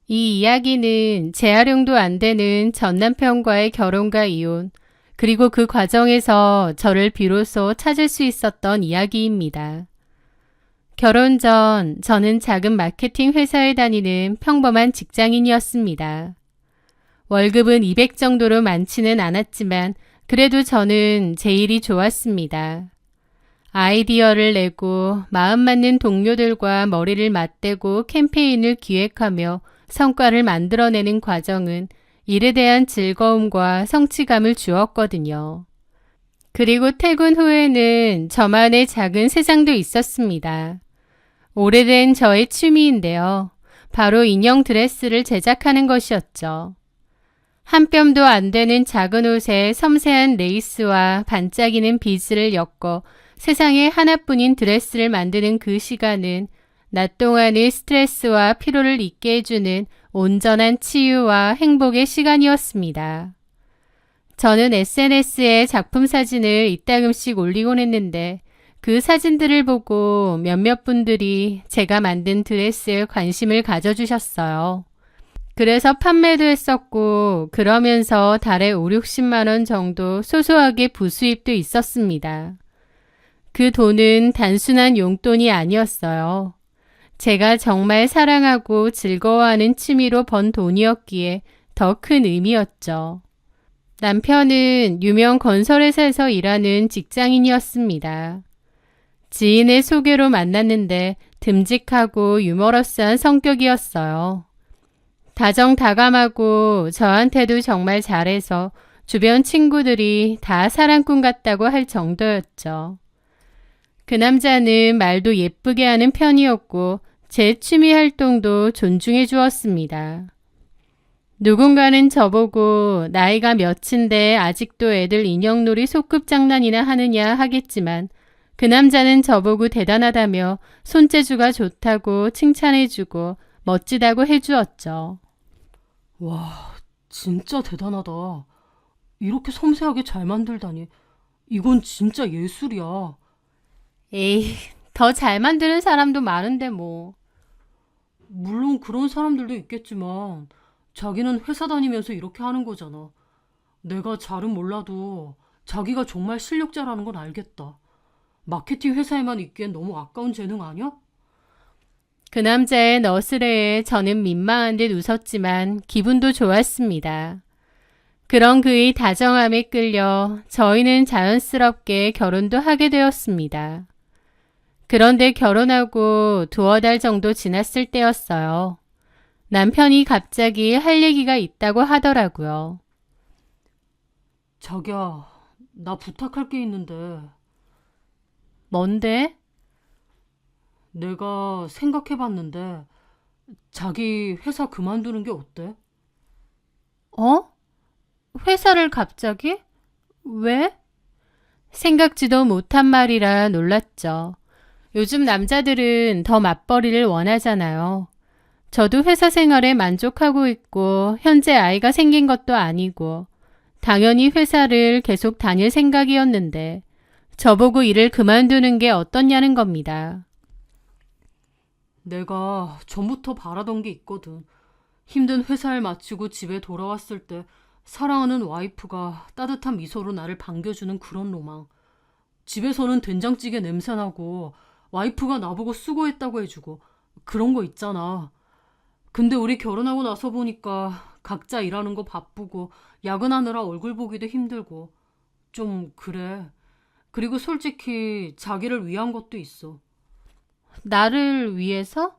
이 이야기는 재활용도 안 되는 전 남편과의 결혼과 이혼, 그리고 그 과정에서 저를 비로소 찾을 수 있었던 이야기입니다. 결혼 전 저는 작은 마케팅 회사에 다니는 평범한 직장인이었습니다. 월급은 200 정도로 많지는 않았지만 그래도 저는 제 일이 좋았습니다. 아이디어를 내고 마음 맞는 동료들과 머리를 맞대고 캠페인을 기획하며 성과를 만들어내는 과정은 일에 대한 즐거움과 성취감을 주었거든요. 그리고 퇴근 후에는 저만의 작은 세상도 있었습니다. 오래된 저의 취미인데요. 바로 인형 드레스를 제작하는 것이었죠. 한 뼘도 안 되는 작은 옷에 섬세한 레이스와 반짝이는 비즈를 엮어 세상에 하나뿐인 드레스를 만드는 그 시간은 낮 동안의 스트레스와 피로를 잊게 해주는 온전한 치유와 행복의 시간이었습니다. 저는 SNS에 작품 사진을 이따금씩 올리곤 했는데 그 사진들을 보고 몇몇 분들이 제가 만든 드레스에 관심을 가져주셨어요. 그래서 판매도 했었고 그러면서 달에 5, 60만 원 정도 소소하게 부수입도 있었습니다. 그 돈은 단순한 용돈이 아니었어요. 제가 정말 사랑하고 즐거워하는 취미로 번 돈이었기에 더 큰 의미였죠. 남편은 유명 건설회사에서 일하는 직장인이었습니다. 지인의 소개로 만났는데 듬직하고 유머러스한 성격이었어요. 다정다감하고 저한테도 정말 잘해서 주변 친구들이 다 사랑꾼 같다고 할 정도였죠. 그 남자는 말도 예쁘게 하는 편이었고 제 취미 활동도 존중해 주었습니다. 누군가는 저보고 나이가 몇인데 아직도 애들 인형놀이 소꿉장난이나 하느냐 하겠지만 그 남자는 저보고 대단하다며 손재주가 좋다고 칭찬해주고 멋지다고 해주었죠. 와, 진짜 대단하다. 이렇게 섬세하게 잘 만들다니. 이건 진짜 예술이야. 에이, 더 잘 만드는 사람도 많은데 뭐. 물론 그런 사람들도 있겠지만 자기는 회사 다니면서 이렇게 하는 거잖아. 내가 잘은 몰라도 자기가 정말 실력자라는 건 알겠다. 마케팅 회사에만 있기엔 너무 아까운 재능 아니야? 그 남자의 너스레에 저는 민망한 듯 웃었지만 기분도 좋았습니다. 그런 그의 다정함에 끌려 저희는 자연스럽게 결혼도 하게 되었습니다. 그런데 결혼하고 2달 정도 지났을 때였어요. 남편이 갑자기 할 얘기가 있다고 하더라고요. 자기야, 나 부탁할 게 있는데 뭔데? 내가 생각해봤는데 자기 회사 그만두는 게 어때? 어? 회사를 갑자기? 왜? 생각지도 못한 말이라 놀랐죠. 요즘 남자들은 더 맞벌이를 원하잖아요. 저도 회사 생활에 만족하고 있고 현재 아이가 생긴 것도 아니고 당연히 회사를 계속 다닐 생각이었는데 저보고 일을 그만두는 게 어떻냐는 겁니다. 내가 전부터 바라던 게 있거든. 힘든 회사를 마치고 집에 돌아왔을 때 사랑하는 와이프가 따뜻한 미소로 나를 반겨주는 그런 로망. 집에서는 된장찌개 냄새나고 와이프가 나보고 수고했다고 해주고 그런 거 있잖아. 근데 우리 결혼하고 나서 보니까 각자 일하는 거 바쁘고 야근하느라 얼굴 보기도 힘들고 좀 그래. 그리고 솔직히 자기를 위한 것도 있어. 나를 위해서?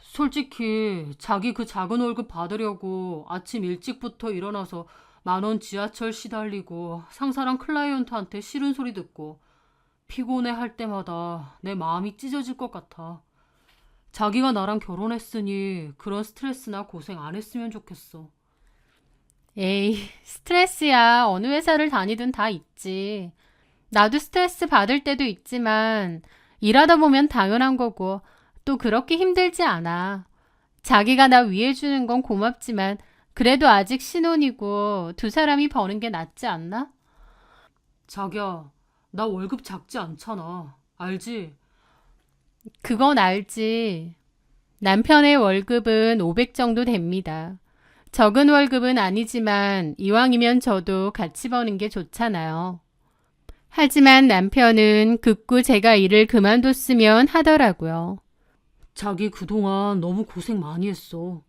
솔직히 자기 그 작은 월급 받으려고 아침 일찍부터 일어나서 10,000원 지하철 시달리고 상사랑 클라이언트한테 싫은 소리 듣고 피곤해 할 때마다 내 마음이 찢어질 것 같아. 자기가 나랑 결혼했으니 그런 스트레스나 고생 안 했으면 좋겠어. 에이, 스트레스야. 어느 회사를 다니든 다 있지. 나도 스트레스 받을 때도 있지만 일하다 보면 당연한 거고 또 그렇게 힘들지 않아. 자기가 나 위해주는 건 고맙지만 그래도 아직 신혼이고 2사람이 버는 게 낫지 않나? 자기야, 나 월급 작지 않잖아. 알지? 그건 알지. 남편의 월급은 500 정도 됩니다. 적은 월급은 아니지만 이왕이면 저도 같이 버는 게 좋잖아요. 하지만 남편은 극구 제가 일을 그만뒀으면 하더라고요. 자기 그동안 너무 고생 많이 했어.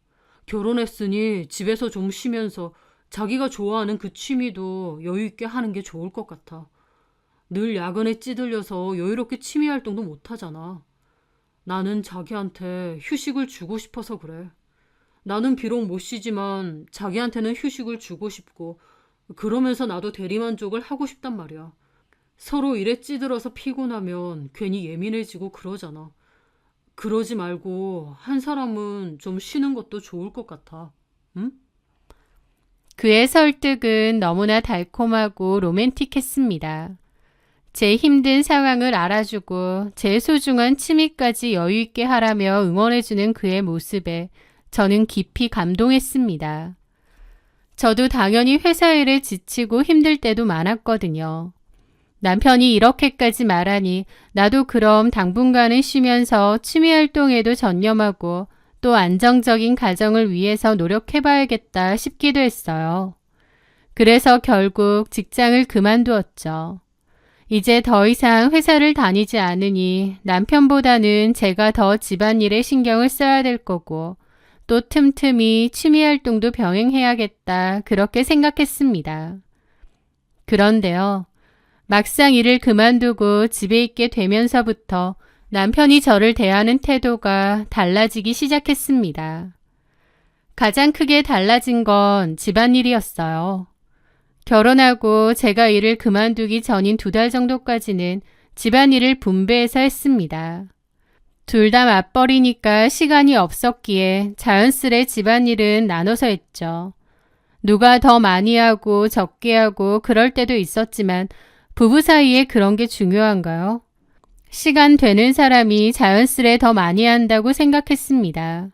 결혼했으니 집에서 좀 쉬면서 자기가 좋아하는 그 취미도 여유 있게 하는 게 좋을 것 같아. 늘 야근에 찌들려서 여유롭게 취미 활동도 못 하잖아. 나는 자기한테 휴식을 주고 싶어서 그래. 나는 비록 못 쉬지만 자기한테는 휴식을 주고 싶고 그러면서 나도 대리만족을 하고 싶단 말이야. 서로 일에 찌들어서 피곤하면 괜히 예민해지고 그러잖아. 그러지 말고 한 사람은 좀 쉬는 것도 좋을 것 같아. 응? 그의 설득은 너무나 달콤하고 로맨틱했습니다. 제 힘든 상황을 알아주고 제 소중한 취미까지 여유 있게 하라며 응원해주는 그의 모습에 저는 깊이 감동했습니다. 저도 당연히 회사 일에 지치고 힘들 때도 많았거든요. 남편이 이렇게까지 말하니 나도 그럼 당분간은 쉬면서 취미 활동에도 전념하고 또 안정적인 가정을 위해서 노력해봐야겠다 싶기도 했어요. 그래서 결국 직장을 그만두었죠. 이제 더 이상 회사를 다니지 않으니 남편보다는 제가 더 집안일에 신경을 써야 될 거고 또 틈틈이 취미 활동도 병행해야겠다 그렇게 생각했습니다. 그런데요. 막상 일을 그만두고 집에 있게 되면서부터 남편이 저를 대하는 태도가 달라지기 시작했습니다. 가장 크게 달라진 건 집안일이었어요. 결혼하고 제가 일을 그만두기 전인 2달 정도까지는 집안일을 분배해서 했습니다. 둘 다 맞벌이니까 시간이 없었기에 자연스레 집안일은 나눠서 했죠. 누가 더 많이 하고 적게 하고 그럴 때도 있었지만 부부 사이에 그런 게 중요한가요? 시간 되는 사람이 자연스레 더 많이 한다고 생각했습니다.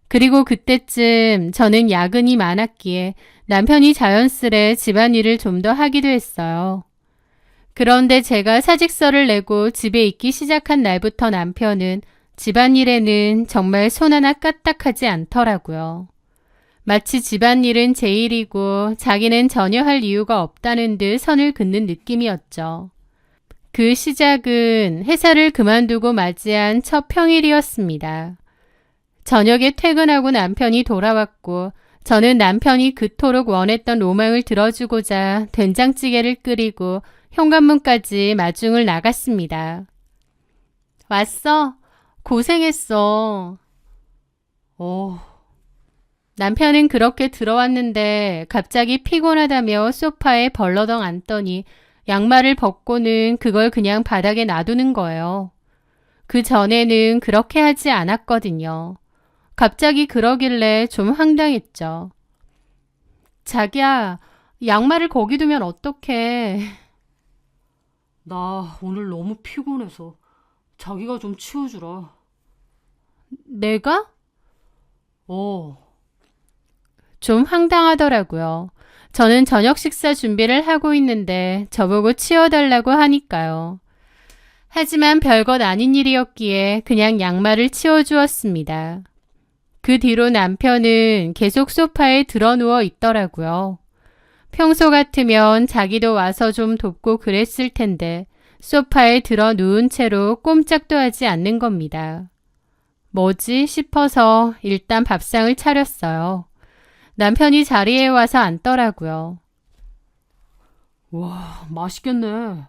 그리고 그때쯤 저는 야근이 많았기에 남편이 자연스레 집안일을 좀 더 하기도 했어요. 그런데 제가 사직서를 내고 집에 있기 시작한 날부터 남편은 집안일에는 정말 손 하나 까딱하지 않더라고요. 마치 집안일은 제 일이고 자기는 전혀 할 이유가 없다는 듯 선을 긋는 느낌이었죠. 그 시작은 회사를 그만두고 맞이한 첫 평일이었습니다. 저녁에 퇴근하고 남편이 돌아왔고 저는 남편이 그토록 원했던 로망을 들어주고자 된장찌개를 끓이고 현관문까지 마중을 나갔습니다. 왔어? 고생했어. 남편은 그렇게 들어왔는데 갑자기 피곤하다며 소파에 벌러덩 앉더니 양말을 벗고는 그걸 그냥 바닥에 놔두는 거예요. 그 전에는 그렇게 하지 않았거든요. 갑자기 그러길래 좀 황당했죠. 자기야, 양말을 거기 두면 어떡해. 나 오늘 너무 피곤해서 자기가 좀 치워주라. 내가? 어. 좀 황당하더라고요. 저는 저녁 식사 준비를 하고 있는데 저보고 치워달라고 하니까요. 하지만 별것 아닌 일이었기에 그냥 양말을 치워주었습니다. 그 뒤로 남편은 계속 소파에 드러누워 있더라고요. 평소 같으면 자기도 와서 좀 돕고 그랬을 텐데 소파에 들어 누운 채로 꼼짝도 하지 않는 겁니다. 뭐지 싶어서 일단 밥상을 차렸어요. 남편이 자리에 와서 앉더라고요. 와, 맛있겠네.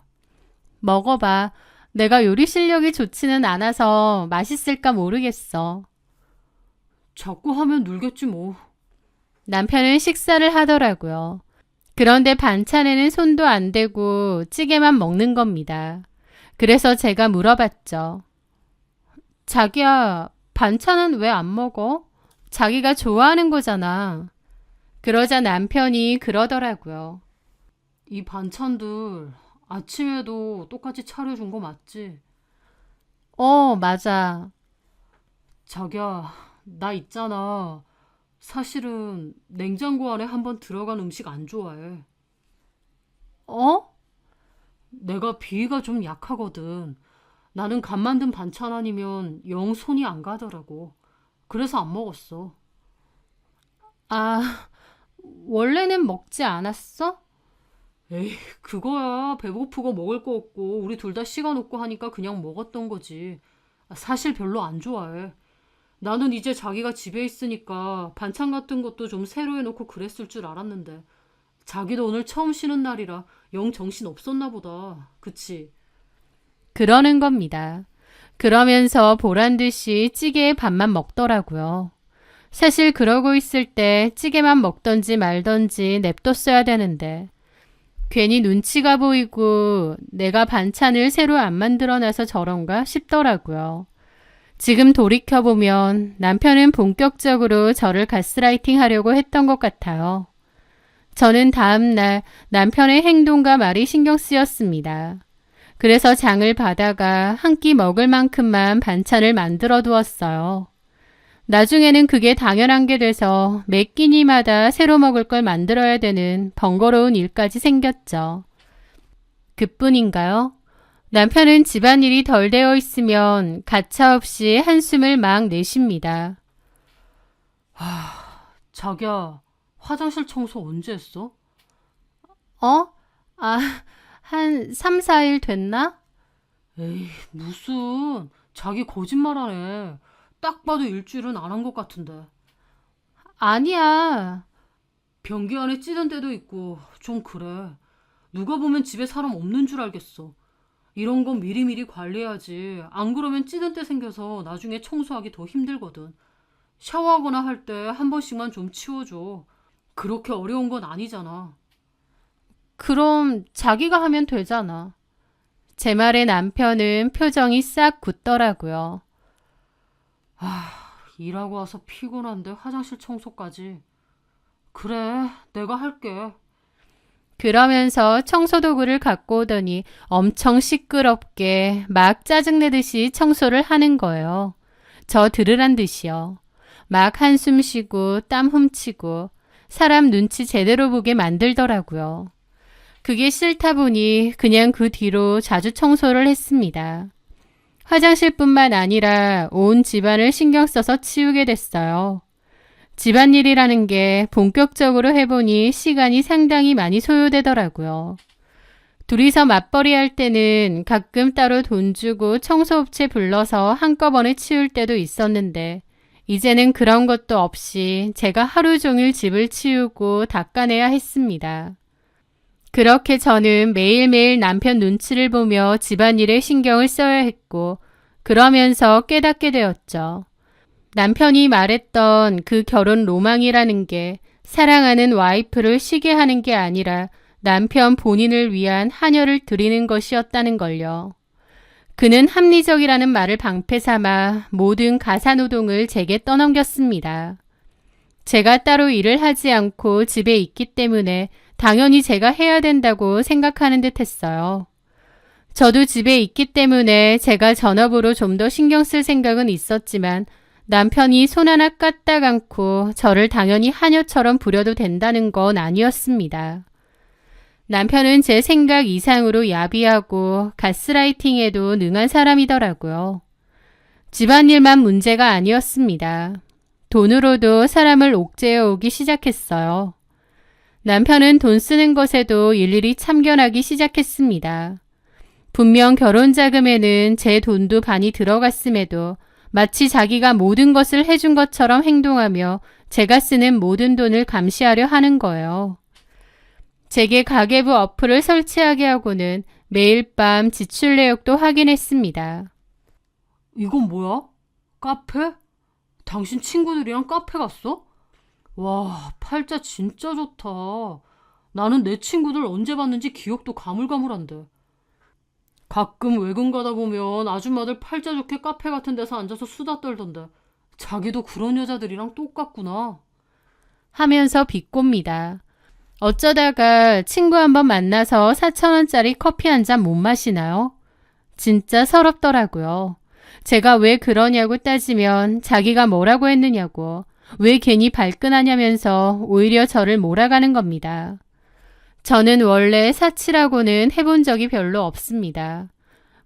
먹어봐. 내가 요리 실력이 좋지는 않아서 맛있을까 모르겠어. 자꾸 하면 늘겠지 뭐. 남편은 식사를 하더라고요. 그런데 반찬에는 손도 안 대고 찌개만 먹는 겁니다. 그래서 제가 물어봤죠. 자기야, 반찬은 왜 안 먹어? 자기가 좋아하는 거잖아. 그러자 남편이 그러더라고요. 이 반찬들 아침에도 똑같이 차려준 거 맞지? 맞아. 자기야, 나 있잖아. 사실은 냉장고 안에 한번 들어간 음식 안 좋아해. 내가 비위가 좀 약하거든. 나는 간 만든 반찬 아니면 영 손이 안 가더라고. 그래서 안 먹었어. 아, 원래는 먹지 않았어? 에이, 그거야. 배고프고 먹을 거 없고 우리 둘 다 시간 없고 하니까 그냥 먹었던 거지. 사실 별로 안 좋아해. 나는 이제 자기가 집에 있으니까 반찬 같은 것도 좀 새로 해놓고 그랬을 줄 알았는데 자기도 오늘 처음 쉬는 날이라 영 정신 없었나 보다. 그치? 그러는 겁니다. 그러면서 보란 듯이 찌개에 밥만 먹더라고요. 사실 그러고 있을 때 찌개만 먹던지 말던지 냅뒀어야 되는데 괜히 눈치가 보이고 내가 반찬을 새로 안 만들어놔서 저런가 싶더라고요. 지금 돌이켜보면 남편은 본격적으로 저를 가스라이팅 하려고 했던 것 같아요. 저는 다음날 남편의 행동과 말이 신경 쓰였습니다. 그래서 장을 봐다가 한 끼 먹을 만큼만 반찬을 만들어 두었어요. 나중에는 그게 당연한 게 돼서 매 끼니마다 새로 먹을 걸 만들어야 되는 번거로운 일까지 생겼죠. 그뿐인가요? 남편은 집안일이 덜 되어 있으면 가차없이 한숨을 막 내쉽니다. 자기야, 화장실 청소 언제 했어? 어? 아, 한 3, 4일 됐나? 에이, 무슨. 자기 거짓말하네. 딱 봐도 일주일은 안 한 것 같은데. 아니야. 변기 안에 찌든 데도 있고 좀 그래. 누가 보면 집에 사람 없는 줄 알겠어. 이런 건 미리미리 관리해야지. 안 그러면 찌든 데 생겨서 나중에 청소하기 더 힘들거든. 샤워하거나 할 때 한 번씩만 좀 치워줘. 그렇게 어려운 건 아니잖아. 그럼 자기가 하면 되잖아. 제 말에 남편은 표정이 싹 굳더라고요. 일하고 와서 피곤한데 화장실 청소까지. 그래, 내가 할게. 그러면서 청소도구를 갖고 오더니 엄청 시끄럽게 막 짜증내듯이 청소를 하는 거예요. 저 들으란 듯이요. 막 한숨 쉬고 땀 훔치고 사람 눈치 제대로 보게 만들더라고요. 그게 싫다 보니 그냥 그 뒤로 자주 청소를 했습니다. 화장실뿐만 아니라 온 집안을 신경 써서 치우게 됐어요. 집안일이라는 게 본격적으로 해보니 시간이 상당히 많이 소요되더라고요. 둘이서 맞벌이 할 때는 가끔 따로 돈 주고 청소업체 불러서 한꺼번에 치울 때도 있었는데 이제는 그런 것도 없이 제가 하루 종일 집을 치우고 닦아내야 했습니다. 그렇게 저는 매일매일 남편 눈치를 보며 집안일에 신경을 써야 했고 그러면서 깨닫게 되었죠. 남편이 말했던 그 결혼 로망이라는 게 사랑하는 와이프를 쉬게 하는 게 아니라 남편 본인을 위한 한여를 드리는 것이었다는 걸요. 그는 합리적이라는 말을 방패 삼아 모든 가사노동을 제게 떠넘겼습니다. 제가 따로 일을 하지 않고 집에 있기 때문에 당연히 제가 해야 된다고 생각하는 듯 했어요. 저도 집에 있기 때문에 제가 전업으로 좀 더 신경 쓸 생각은 있었지만 남편이 손 하나 까딱 않고 저를 당연히 하녀처럼 부려도 된다는 건 아니었습니다. 남편은 제 생각 이상으로 야비하고 가스라이팅에도 능한 사람이더라고요. 집안일만 문제가 아니었습니다. 돈으로도 사람을 옥죄어 오기 시작했어요. 남편은 돈 쓰는 것에도 일일이 참견하기 시작했습니다. 분명 결혼 자금에는 제 돈도 반이 들어갔음에도 마치 자기가 모든 것을 해준 것처럼 행동하며 제가 쓰는 모든 돈을 감시하려 하는 거예요. 제게 가계부 어플을 설치하게 하고는 매일 밤 지출 내역도 확인했습니다. 이건 뭐야? 카페? 당신 친구들이랑 카페 갔어? 와, 팔자 진짜 좋다. 나는 내 친구들 언제 봤는지 기억도 가물가물한데. 가끔 외근 가다 보면 아줌마들 팔자 좋게 카페 같은 데서 앉아서 수다 떨던데. 자기도 그런 여자들이랑 똑같구나. 하면서 비꼽니다. 어쩌다가 친구 한번 만나서 4,000원짜리 커피 한 잔 못 마시나요? 진짜 서럽더라고요. 제가 왜 그러냐고 따지면 자기가 뭐라고 했느냐고, 왜 괜히 발끈하냐면서 오히려 저를 몰아가는 겁니다. 저는 원래 사치라고는 해본 적이 별로 없습니다.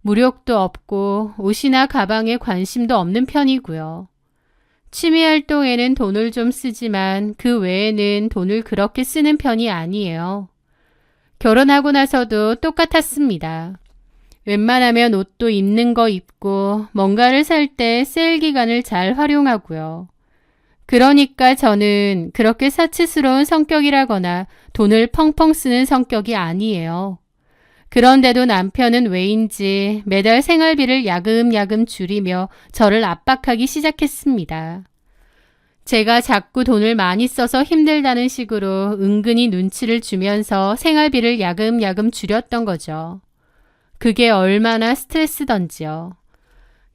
무력도 없고 옷이나 가방에 관심도 없는 편이고요. 취미활동에는 돈을 좀 쓰지만 그 외에는 돈을 그렇게 쓰는 편이 아니에요. 결혼하고 나서도 똑같았습니다. 웬만하면 옷도 입는 거 입고 뭔가를 살 때 세일 기간을 잘 활용하고요. 그러니까 저는 그렇게 사치스러운 성격이라거나 돈을 펑펑 쓰는 성격이 아니에요. 그런데도 남편은 왜인지 매달 생활비를 야금야금 줄이며 저를 압박하기 시작했습니다. 제가 자꾸 돈을 많이 써서 힘들다는 식으로 은근히 눈치를 주면서 생활비를 야금야금 줄였던 거죠. 그게 얼마나 스트레스던지요.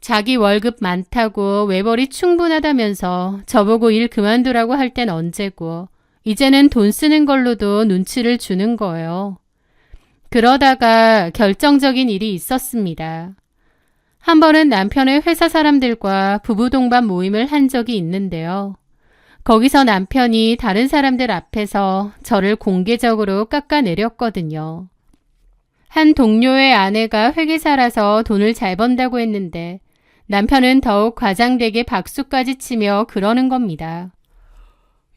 자기 월급 많다고 외벌이 충분하다면서 저보고 일 그만두라고 할 땐 언제고 이제는 돈 쓰는 걸로도 눈치를 주는 거예요. 그러다가 결정적인 일이 있었습니다. 한 번은 남편의 회사 사람들과 부부 동반 모임을 한 적이 있는데요. 거기서 남편이 다른 사람들 앞에서 저를 공개적으로 깎아내렸거든요. 한 동료의 아내가 회계사라서 돈을 잘 번다고 했는데 남편은 더욱 과장되게 박수까지 치며 그러는 겁니다.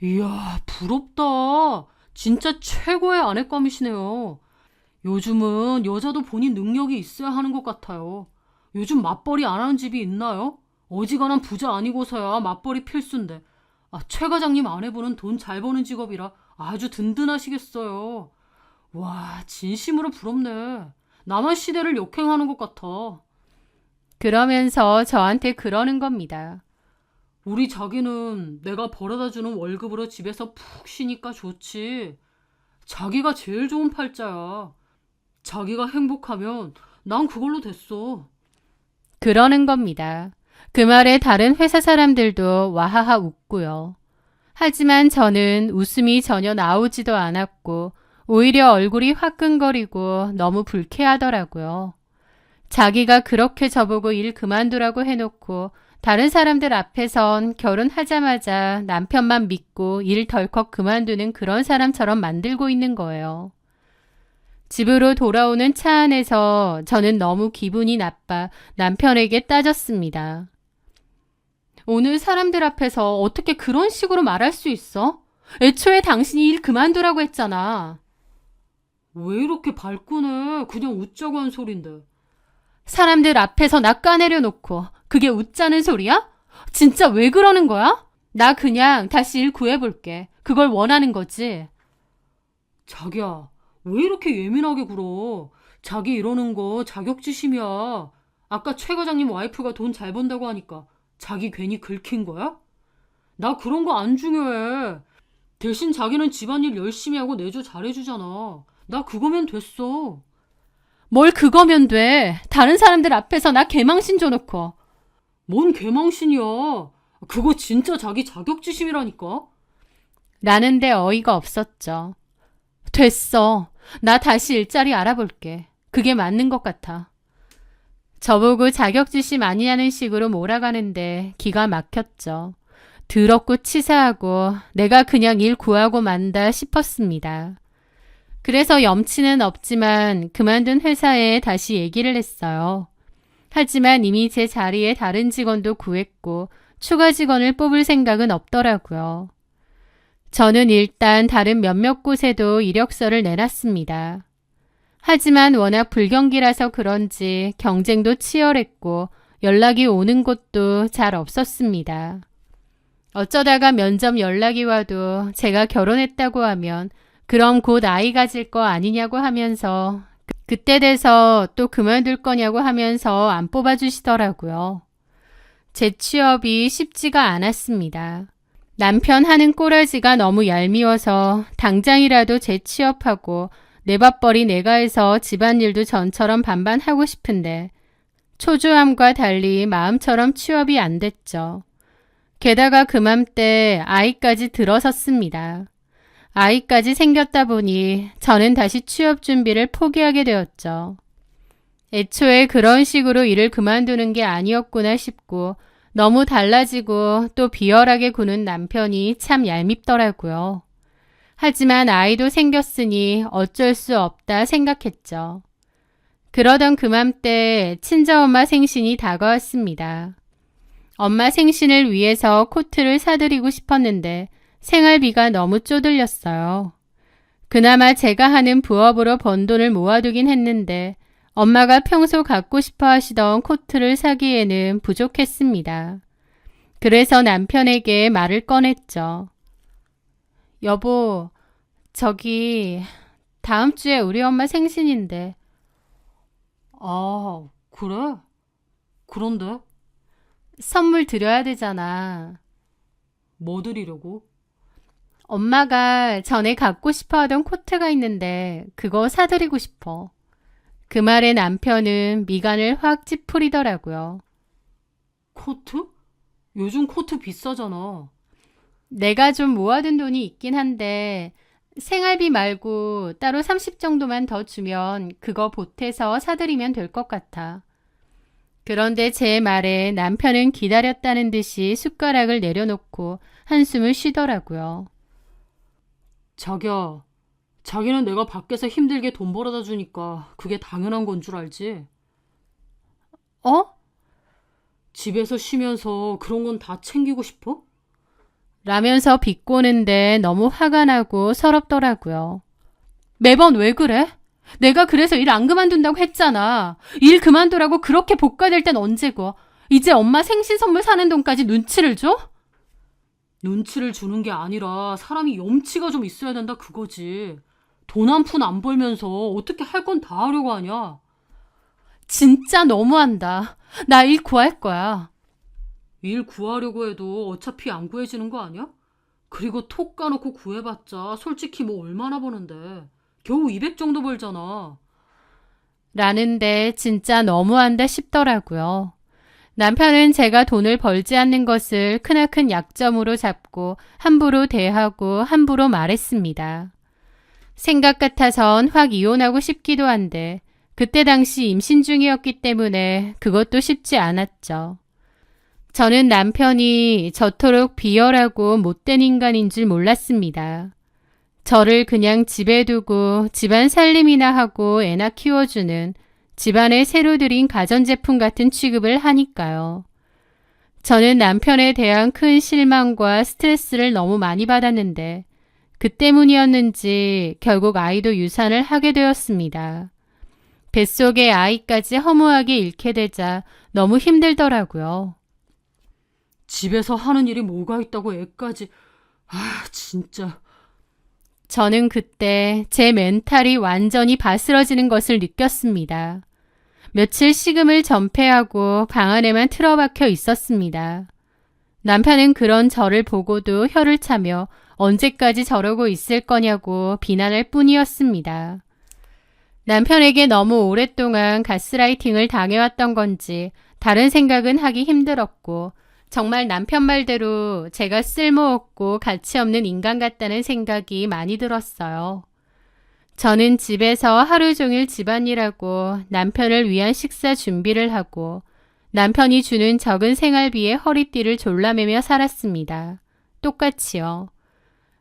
이야, 부럽다. 진짜 최고의 아내감이시네요. 요즘은 여자도 본인 능력이 있어야 하는 것 같아요. 요즘 맞벌이 안 하는 집이 있나요? 어지간한 부자 아니고서야 맞벌이 필수인데. 최 과장님 아내분은 돈 잘 버는 직업이라 아주 든든하시겠어요. 와, 진심으로 부럽네. 나만 시대를 역행하는 것 같아. 그러면서 저한테 그러는 겁니다. 우리 자기는 내가 벌어다 주는 월급으로 집에서 푹 쉬니까 좋지. 자기가 제일 좋은 팔자야. 자기가 행복하면 난 그걸로 됐어. 그러는 겁니다. 그 말에 다른 회사 사람들도 와하하 웃고요. 하지만 저는 웃음이 전혀 나오지도 않았고 오히려 얼굴이 화끈거리고 너무 불쾌하더라고요. 자기가 그렇게 저보고 일 그만두라고 해놓고 다른 사람들 앞에선 결혼하자마자 남편만 믿고 일 덜컥 그만두는 그런 사람처럼 만들고 있는 거예요. 집으로 돌아오는 차 안에서 저는 너무 기분이 나빠 남편에게 따졌습니다. 오늘 사람들 앞에서 어떻게 그런 식으로 말할 수 있어? 애초에 당신이 일 그만두라고 했잖아. 왜 이렇게 발끈해? 그냥 웃자고 한 소린데. 사람들 앞에서 나 까내려 놓고 그게 웃자는 소리야? 진짜 왜 그러는 거야? 나 그냥 다시 일 구해볼게. 그걸 원하는 거지. 자기야, 왜 이렇게 예민하게 굴어? 자기 이러는 거 자격지심이야. 아까 최 과장님 와이프가 돈 잘 번다고 하니까 자기 괜히 긁힌 거야? 나 그런 거 안 중요해. 대신 자기는 집안일 열심히 하고 내조 잘해주잖아. 나 그거면 됐어. 뭘 그거면 돼. 다른 사람들 앞에서 나 개망신 줘놓고. 뭔 개망신이야. 그거 진짜 자기 자격지심이라니까. 라는데 어이가 없었죠. 됐어. 나 다시 일자리 알아볼게. 그게 맞는 것 같아. 저보고 자격지심 아니냐는 식으로 몰아가는데 기가 막혔죠. 더럽고 치사하고 내가 그냥 일 구하고 만다 싶었습니다. 그래서 염치는 없지만 그만둔 회사에 다시 얘기를 했어요. 하지만 이미 제 자리에 다른 직원도 구했고 추가 직원을 뽑을 생각은 없더라고요. 저는 일단 다른 몇몇 곳에도 이력서를 내놨습니다. 하지만 워낙 불경기라서 그런지 경쟁도 치열했고 연락이 오는 곳도 잘 없었습니다. 어쩌다가 면접 연락이 와도 제가 결혼했다고 하면 그럼 곧 아이 가질 거 아니냐고 하면서 그때 돼서 또 그만둘 거냐고 하면서 안 뽑아주시더라고요. 제 취업이 쉽지가 않았습니다. 남편 하는 꼬라지가 너무 얄미워서 당장이라도 재취업하고 내 밥벌이 내가 해서 집안일도 전처럼 반반 하고 싶은데 초조함과 달리 마음처럼 취업이 안 됐죠. 게다가 그맘때 아이까지 들어섰습니다. 아이까지 생겼다 보니 저는 다시 취업 준비를 포기하게 되었죠. 애초에 그런 식으로 일을 그만두는 게 아니었구나 싶고 너무 달라지고 또 비열하게 구는 남편이 참 얄밉더라고요. 하지만 아이도 생겼으니 어쩔 수 없다 생각했죠. 그러던 그맘때 친정엄마 생신이 다가왔습니다. 엄마 생신을 위해서 코트를 사드리고 싶었는데 생활비가 너무 쪼들렸어요. 그나마 제가 하는 부업으로 번 돈을 모아두긴 했는데 엄마가 평소 갖고 싶어 하시던 코트를 사기에는 부족했습니다. 그래서 남편에게 말을 꺼냈죠. 여보, 저기 다음 주에 우리 엄마 생신인데. 아, 그래? 그런데 선물 드려야 되잖아. 뭐 드리려고? 엄마가 전에 갖고 싶어 하던 코트가 있는데 그거 사드리고 싶어. 그 말에 남편은 미간을 확 찌푸리더라고요. 코트? 요즘 코트 비싸잖아. 내가 좀 모아둔 돈이 있긴 한데 생활비 말고 따로 30 정도만 더 주면 그거 보태서 사드리면 될 것 같아. 그런데 제 말에 남편은 기다렸다는 듯이 숟가락을 내려놓고 한숨을 쉬더라고요. 자기야, 자기는 내가 밖에서 힘들게 돈 벌어다 주니까 그게 당연한 건 줄 알지? 어? 집에서 쉬면서 그런 건 다 챙기고 싶어? 라면서 비꼬는데 너무 화가 나고 서럽더라고요. 매번 왜 그래? 내가 그래서 일 안 그만둔다고 했잖아. 일 그만두라고 그렇게 복가될 땐 언제고. 이제 엄마 생신 선물 사는 돈까지 눈치를 줘? 눈치를 주는 게 아니라 사람이 염치가 좀 있어야 된다 그거지. 돈 한 푼 안 벌면서 어떻게 할 건 다 하려고 하냐? 진짜 너무한다. 나 일 구할 거야. 일 구하려고 해도 어차피 안 구해지는 거 아니야? 그리고 톡 까놓고 구해봤자 솔직히 뭐 얼마나 버는데. 겨우 200 정도 벌잖아. 라는데 진짜 너무한다 싶더라고요. 남편은 제가 돈을 벌지 않는 것을 크나큰 약점으로 잡고 함부로 대하고 함부로 말했습니다. 생각 같아선 확 이혼하고 싶기도 한데 그때 당시 임신 중이었기 때문에 그것도 쉽지 않았죠. 저는 남편이 저토록 비열하고 못된 인간인 줄 몰랐습니다. 저를 그냥 집에 두고 집안 살림이나 하고 애나 키워주는 집안에 새로 들인 가전제품 같은 취급을 하니까요. 저는 남편에 대한 큰 실망과 스트레스를 너무 많이 받았는데 그 때문이었는지 결국 아이도 유산을 하게 되었습니다. 뱃속의 아이까지 허무하게 잃게 되자 너무 힘들더라고요. 집에서 하는 일이 뭐가 있다고 애까지. 진짜. 저는 그때 제 멘탈이 완전히 바스러지는 것을 느꼈습니다. 며칠 식음을 전폐하고 방 안에만 틀어박혀 있었습니다. 남편은 그런 저를 보고도 혀를 차며 언제까지 저러고 있을 거냐고 비난할 뿐이었습니다. 남편에게 너무 오랫동안 가스라이팅을 당해왔던 건지 다른 생각은 하기 힘들었고 정말 남편 말대로 제가 쓸모없고 가치없는 인간 같다는 생각이 많이 들었어요. 저는 집에서 하루 종일 집안일하고 남편을 위한 식사 준비를 하고 남편이 주는 적은 생활비에 허리띠를 졸라매며 살았습니다. 똑같이요.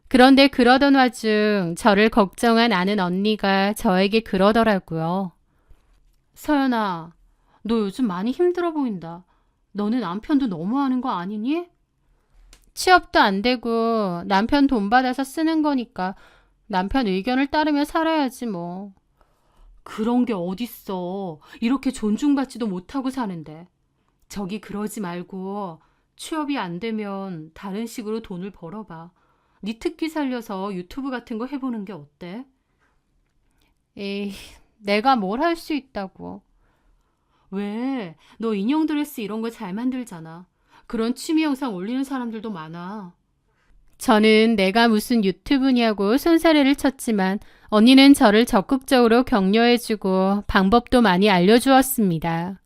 그런데 그러던 와중 저를 걱정한 아는 언니가 저에게 그러더라고요. 서연아, 너 요즘 많이 힘들어 보인다. 너네 남편도 너무하는 거 아니니? 취업도 안 되고 남편 돈 받아서 쓰는 거니까 남편 의견을 따르며 살아야지 뭐. 그런 게 어딨어. 이렇게 존중받지도 못하고 사는데. 저기 그러지 말고 취업이 안 되면 다른 식으로 돈을 벌어봐. 네 특기 살려서 유튜브 같은 거 해보는 게 어때? 에이, 내가 뭘 할 수 있다고. 왜? 너 인형 드레스 이런 거 잘 만들잖아. 그런 취미 영상 올리는 사람들도 많아. 저는 내가 무슨 유튜브냐고 손사래를 쳤지만 언니는 저를 적극적으로 격려해주고 방법도 많이 알려주었습니다.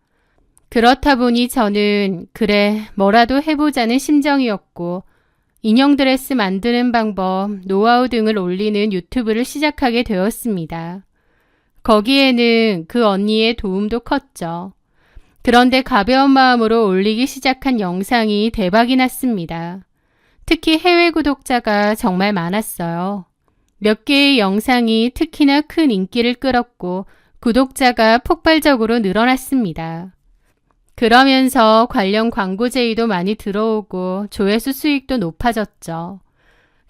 그렇다 보니 저는 그래 뭐라도 해보자는 심정이었고 인형 드레스 만드는 방법, 노하우 등을 올리는 유튜브를 시작하게 되었습니다. 거기에는 그 언니의 도움도 컸죠. 그런데 가벼운 마음으로 올리기 시작한 영상이 대박이 났습니다. 특히 해외 구독자가 정말 많았어요. 몇 개의 영상이 특히나 큰 인기를 끌었고 구독자가 폭발적으로 늘어났습니다. 그러면서 관련 광고 제의도 많이 들어오고 조회수 수익도 높아졌죠.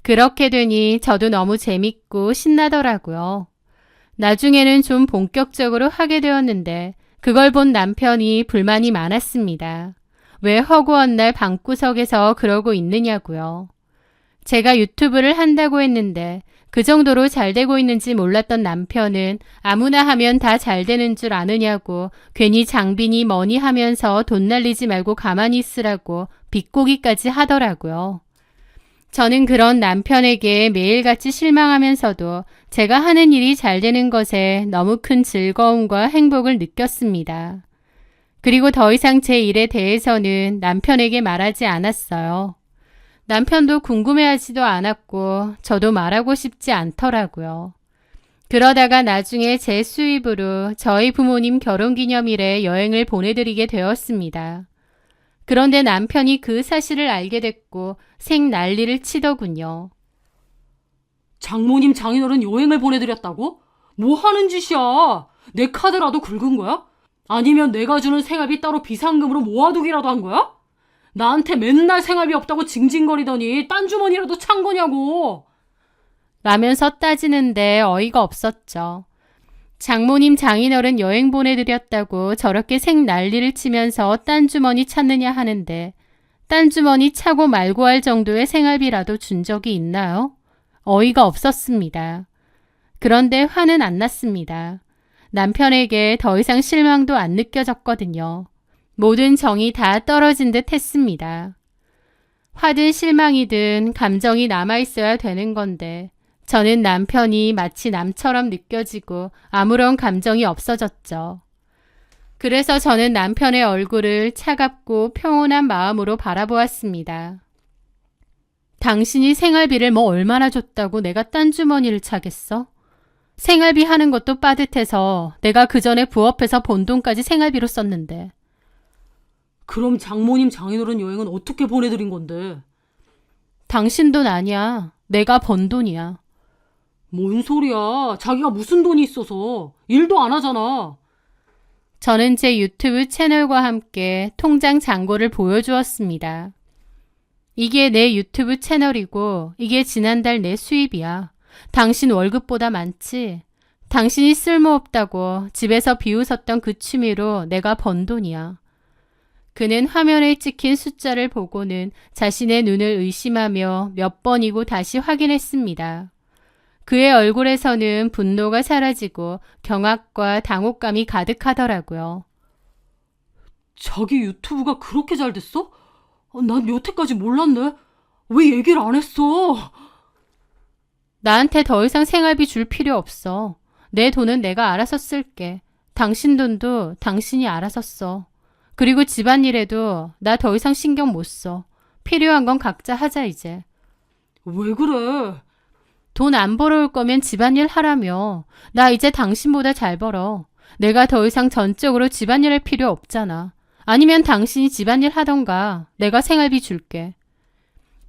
그렇게 되니 저도 너무 재밌고 신나더라고요. 나중에는 좀 본격적으로 하게 되었는데 그걸 본 남편이 불만이 많았습니다. 왜 허구한 날 방구석에서 그러고 있느냐고요. 제가 유튜브를 한다고 했는데 그 정도로 잘 되고 있는지 몰랐던 남편은 아무나 하면 다 잘 되는 줄 아느냐고 괜히 장비니 뭐니 하면서 돈 날리지 말고 가만히 있으라고 비꼬기까지 하더라고요. 저는 그런 남편에게 매일같이 실망하면서도 제가 하는 일이 잘 되는 것에 너무 큰 즐거움과 행복을 느꼈습니다. 그리고 더 이상 제 일에 대해서는 남편에게 말하지 않았어요. 남편도 궁금해하지도 않았고 저도 말하고 싶지 않더라고요. 그러다가 나중에 제 수입으로 저희 부모님 결혼기념일에 여행을 보내드리게 되었습니다. 그런데 남편이 그 사실을 알게 됐고 생난리를 치더군요. 장모님 장인어른 여행을 보내드렸다고? 뭐 하는 짓이야? 내 카드라도 긁은 거야? 아니면 내가 주는 생활비 따로 비상금으로 모아두기라도 한 거야? 나한테 맨날 생활비 없다고 징징거리더니 딴 주머니라도 찬 거냐고. 라면서 따지는데 어이가 없었죠. 장모님 장인어른 여행 보내드렸다고 저렇게 생난리를 치면서 딴 주머니 찾느냐 하는데 딴 주머니 차고 말고 할 정도의 생활비라도 준 적이 있나요? 어이가 없었습니다. 그런데 화는 안 났습니다. 남편에게 더 이상 실망도 안 느껴졌거든요. 모든 정이 다 떨어진 듯 했습니다. 화든 실망이든 감정이 남아있어야 되는 건데 저는 남편이 마치 남처럼 느껴지고 아무런 감정이 없어졌죠. 그래서 저는 남편의 얼굴을 차갑고 평온한 마음으로 바라보았습니다. 당신이 생활비를 뭐 얼마나 줬다고 내가 딴 주머니를 차겠어? 생활비 하는 것도 빠듯해서 내가 그 전에 부업해서 번 돈까지 생활비로 썼는데. 그럼 장모님 장인어른 여행은 어떻게 보내드린 건데? 당신 돈 아니야. 내가 번 돈이야. 뭔 소리야. 자기가 무슨 돈이 있어서. 일도 안 하잖아. 저는 제 유튜브 채널과 함께 통장 잔고를 보여주었습니다. 이게 내 유튜브 채널이고 이게 지난달 내 수입이야. 당신 월급보다 많지? 당신이 쓸모없다고 집에서 비웃었던 그 취미로 내가 번 돈이야. 그는 화면에 찍힌 숫자를 보고는 자신의 눈을 의심하며 몇 번이고 다시 확인했습니다. 그의 얼굴에서는 분노가 사라지고 경악과 당혹감이 가득하더라고요. 자기 유튜브가 그렇게 잘 됐어? 난 여태까지 몰랐네. 왜 얘기를 안 했어? 나한테 더 이상 생활비 줄 필요 없어. 내 돈은 내가 알아서 쓸게. 당신 돈도 당신이 알아서 써. 그리고 집안일에도 나 더 이상 신경 못 써. 필요한 건 각자 하자 이제. 왜 그래? 돈 안 벌어올 거면 집안일 하라며. 나 이제 당신보다 잘 벌어. 내가 더 이상 전적으로 집안일 할 필요 없잖아. 아니면 당신이 집안일 하던가 내가 생활비 줄게.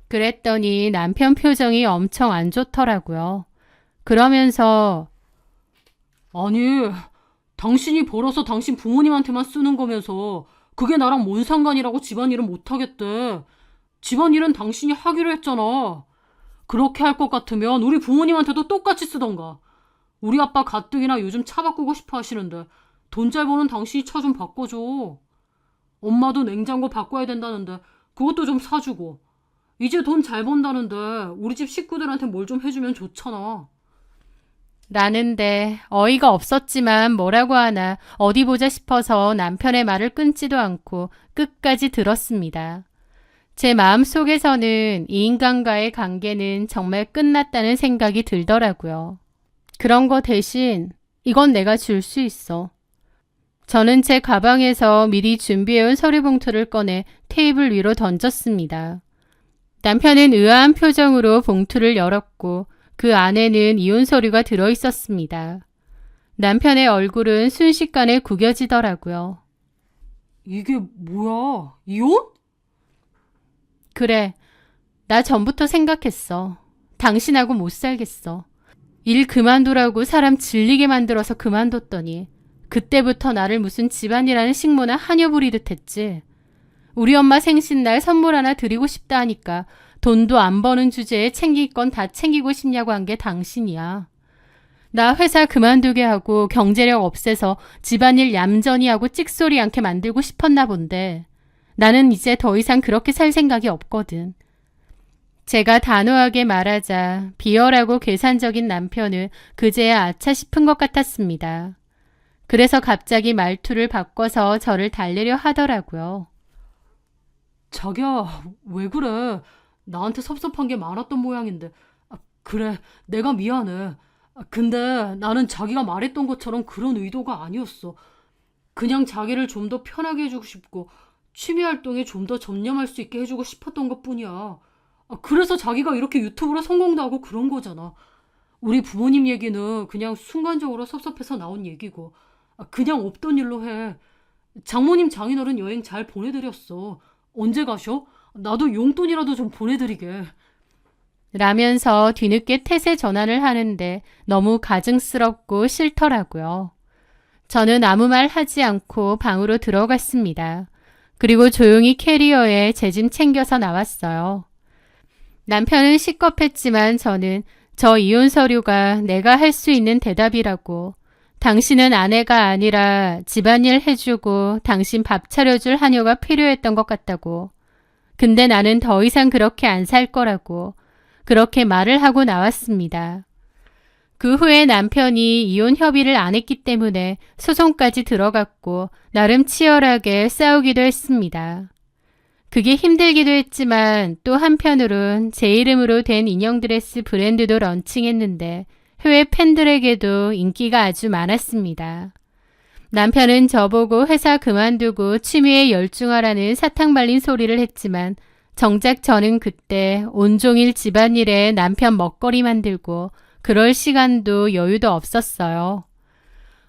그랬더니 남편 표정이 엄청 안 좋더라고요. 그러면서 아니, 당신이 벌어서 당신 부모님한테만 쓰는 거면서 그게 나랑 뭔 상관이라고 집안일은 못하겠대. 집안일은 당신이 하기로 했잖아. 그렇게 할 것 같으면 우리 부모님한테도 똑같이 쓰던가. 우리 아빠 가뜩이나 요즘 차 바꾸고 싶어 하시는데 돈 잘 버는 당신이 차 좀 바꿔줘. 엄마도 냉장고 바꿔야 된다는데 그것도 좀 사주고. 이제 돈 잘 번다는데 우리 집 식구들한테 뭘 좀 해주면 좋잖아. 라는데 어이가 없었지만 뭐라고 하나 어디 보자 싶어서 남편의 말을 끊지도 않고 끝까지 들었습니다. 제 마음속에서는 이 인간과의 관계는 정말 끝났다는 생각이 들더라고요. 그런 거 대신 이건 내가 줄 수 있어. 저는 제 가방에서 미리 준비해온 서류 봉투를 꺼내 테이블 위로 던졌습니다. 남편은 의아한 표정으로 봉투를 열었고 그 안에는 이혼 서류가 들어있었습니다. 남편의 얼굴은 순식간에 구겨지더라고요. 이게 뭐야? 이혼? 그래, 나 전부터 생각했어. 당신하고 못 살겠어. 일 그만두라고 사람 질리게 만들어서 그만뒀더니 그때부터 나를 무슨 집안이라는 식모나 하녀 부리듯 했지. 우리 엄마 생신날 선물 하나 드리고 싶다 하니까 돈도 안 버는 주제에 챙길 건 다 챙기고 싶냐고 한 게 당신이야. 나 회사 그만두게 하고 경제력 없애서 집안일 얌전히 하고 찍소리 않게 만들고 싶었나 본데 나는 이제 더 이상 그렇게 살 생각이 없거든. 제가 단호하게 말하자 비열하고 계산적인 남편은 그제야 아차 싶은 것 같았습니다. 그래서 갑자기 말투를 바꿔서 저를 달래려 하더라고요. 자기야, 왜 그래? 나한테 섭섭한 게 많았던 모양인데. 그래, 내가 미안해. 근데 나는 자기가 말했던 것처럼 그런 의도가 아니었어. 그냥 자기를 좀 더 편하게 해주고 싶고 취미 활동에 좀 더 전념할 수 있게 해주고 싶었던 것뿐이야. 그래서 자기가 이렇게 유튜브로 성공도 하고 그런 거잖아. 우리 부모님 얘기는 그냥 순간적으로 섭섭해서 나온 얘기고, 그냥 없던 일로 해. 장모님 장인어른 여행 잘 보내드렸어. 언제 가셔? 나도 용돈이라도 좀 보내드리게. 라면서 뒤늦게 태세 전환을 하는데 너무 가증스럽고 싫더라고요. 저는 아무 말 하지 않고 방으로 들어갔습니다. 그리고 조용히 캐리어에 제 짐 챙겨서 나왔어요. 남편은 식겁했지만 저는 저 이혼 서류가 내가 할 수 있는 대답이라고, 당신은 아내가 아니라 집안일 해주고 당신 밥 차려줄 하녀가 필요했던 것 같다고, 근데 나는 더 이상 그렇게 안 살 거라고 그렇게 말을 하고 나왔습니다. 그 후에 남편이 이혼 협의를 안 했기 때문에 소송까지 들어갔고 나름 치열하게 싸우기도 했습니다. 그게 힘들기도 했지만 또 한편으론 제 이름으로 된 인형 드레스 브랜드도 런칭했는데 해외 팬들에게도 인기가 아주 많았습니다. 남편은 저보고 회사 그만두고 취미에 열중하라는 사탕 발린 소리를 했지만 정작 저는 그때 온종일 집안일에 남편 먹거리 만들고 그럴 시간도 여유도 없었어요.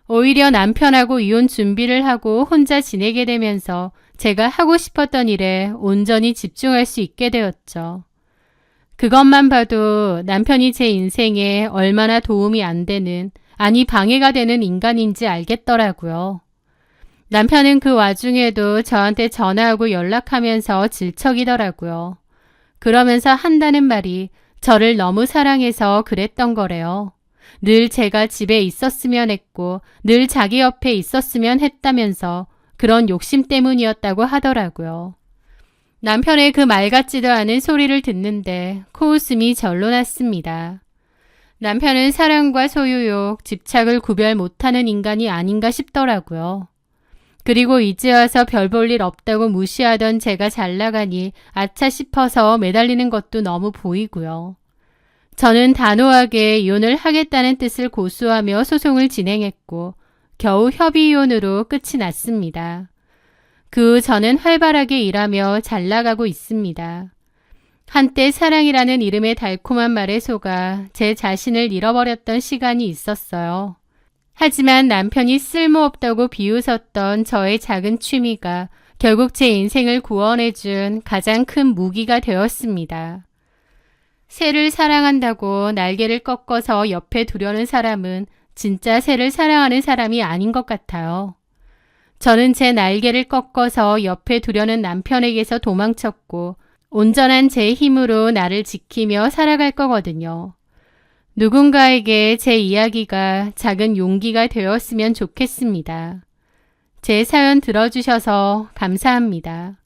오히려 남편하고 이혼 준비를 하고 혼자 지내게 되면서 제가 하고 싶었던 일에 온전히 집중할 수 있게 되었죠. 그것만 봐도 남편이 제 인생에 얼마나 도움이 안 되는, 아니 방해가 되는 인간인지 알겠더라고요. 남편은 그 와중에도 저한테 전화하고 연락하면서 질척이더라고요. 그러면서 한다는 말이 저를 너무 사랑해서 그랬던 거래요. 늘 제가 집에 있었으면 했고 늘 자기 옆에 있었으면 했다면서 그런 욕심 때문이었다고 하더라고요. 남편의 그 말 같지도 않은 소리를 듣는데 코웃음이 절로 났습니다. 남편은 사랑과 소유욕, 집착을 구별 못하는 인간이 아닌가 싶더라고요. 그리고 이제 와서 별 볼 일 없다고 무시하던 제가 잘 나가니 아차 싶어서 매달리는 것도 너무 보이고요. 저는 단호하게 이혼을 하겠다는 뜻을 고수하며 소송을 진행했고 겨우 협의 이혼으로 끝이 났습니다. 그 후 저는 활발하게 일하며 잘 나가고 있습니다. 한때 사랑이라는 이름의 달콤한 말에 속아 제 자신을 잃어버렸던 시간이 있었어요. 하지만 남편이 쓸모없다고 비웃었던 저의 작은 취미가 결국 제 인생을 구원해준 가장 큰 무기가 되었습니다. 새를 사랑한다고 날개를 꺾어서 옆에 두려는 사람은 진짜 새를 사랑하는 사람이 아닌 것 같아요. 저는 제 날개를 꺾어서 옆에 두려는 남편에게서 도망쳤고 온전한 제 힘으로 나를 지키며 살아갈 거거든요. 누군가에게 제 이야기가 작은 용기가 되었으면 좋겠습니다. 제 사연 들어주셔서 감사합니다.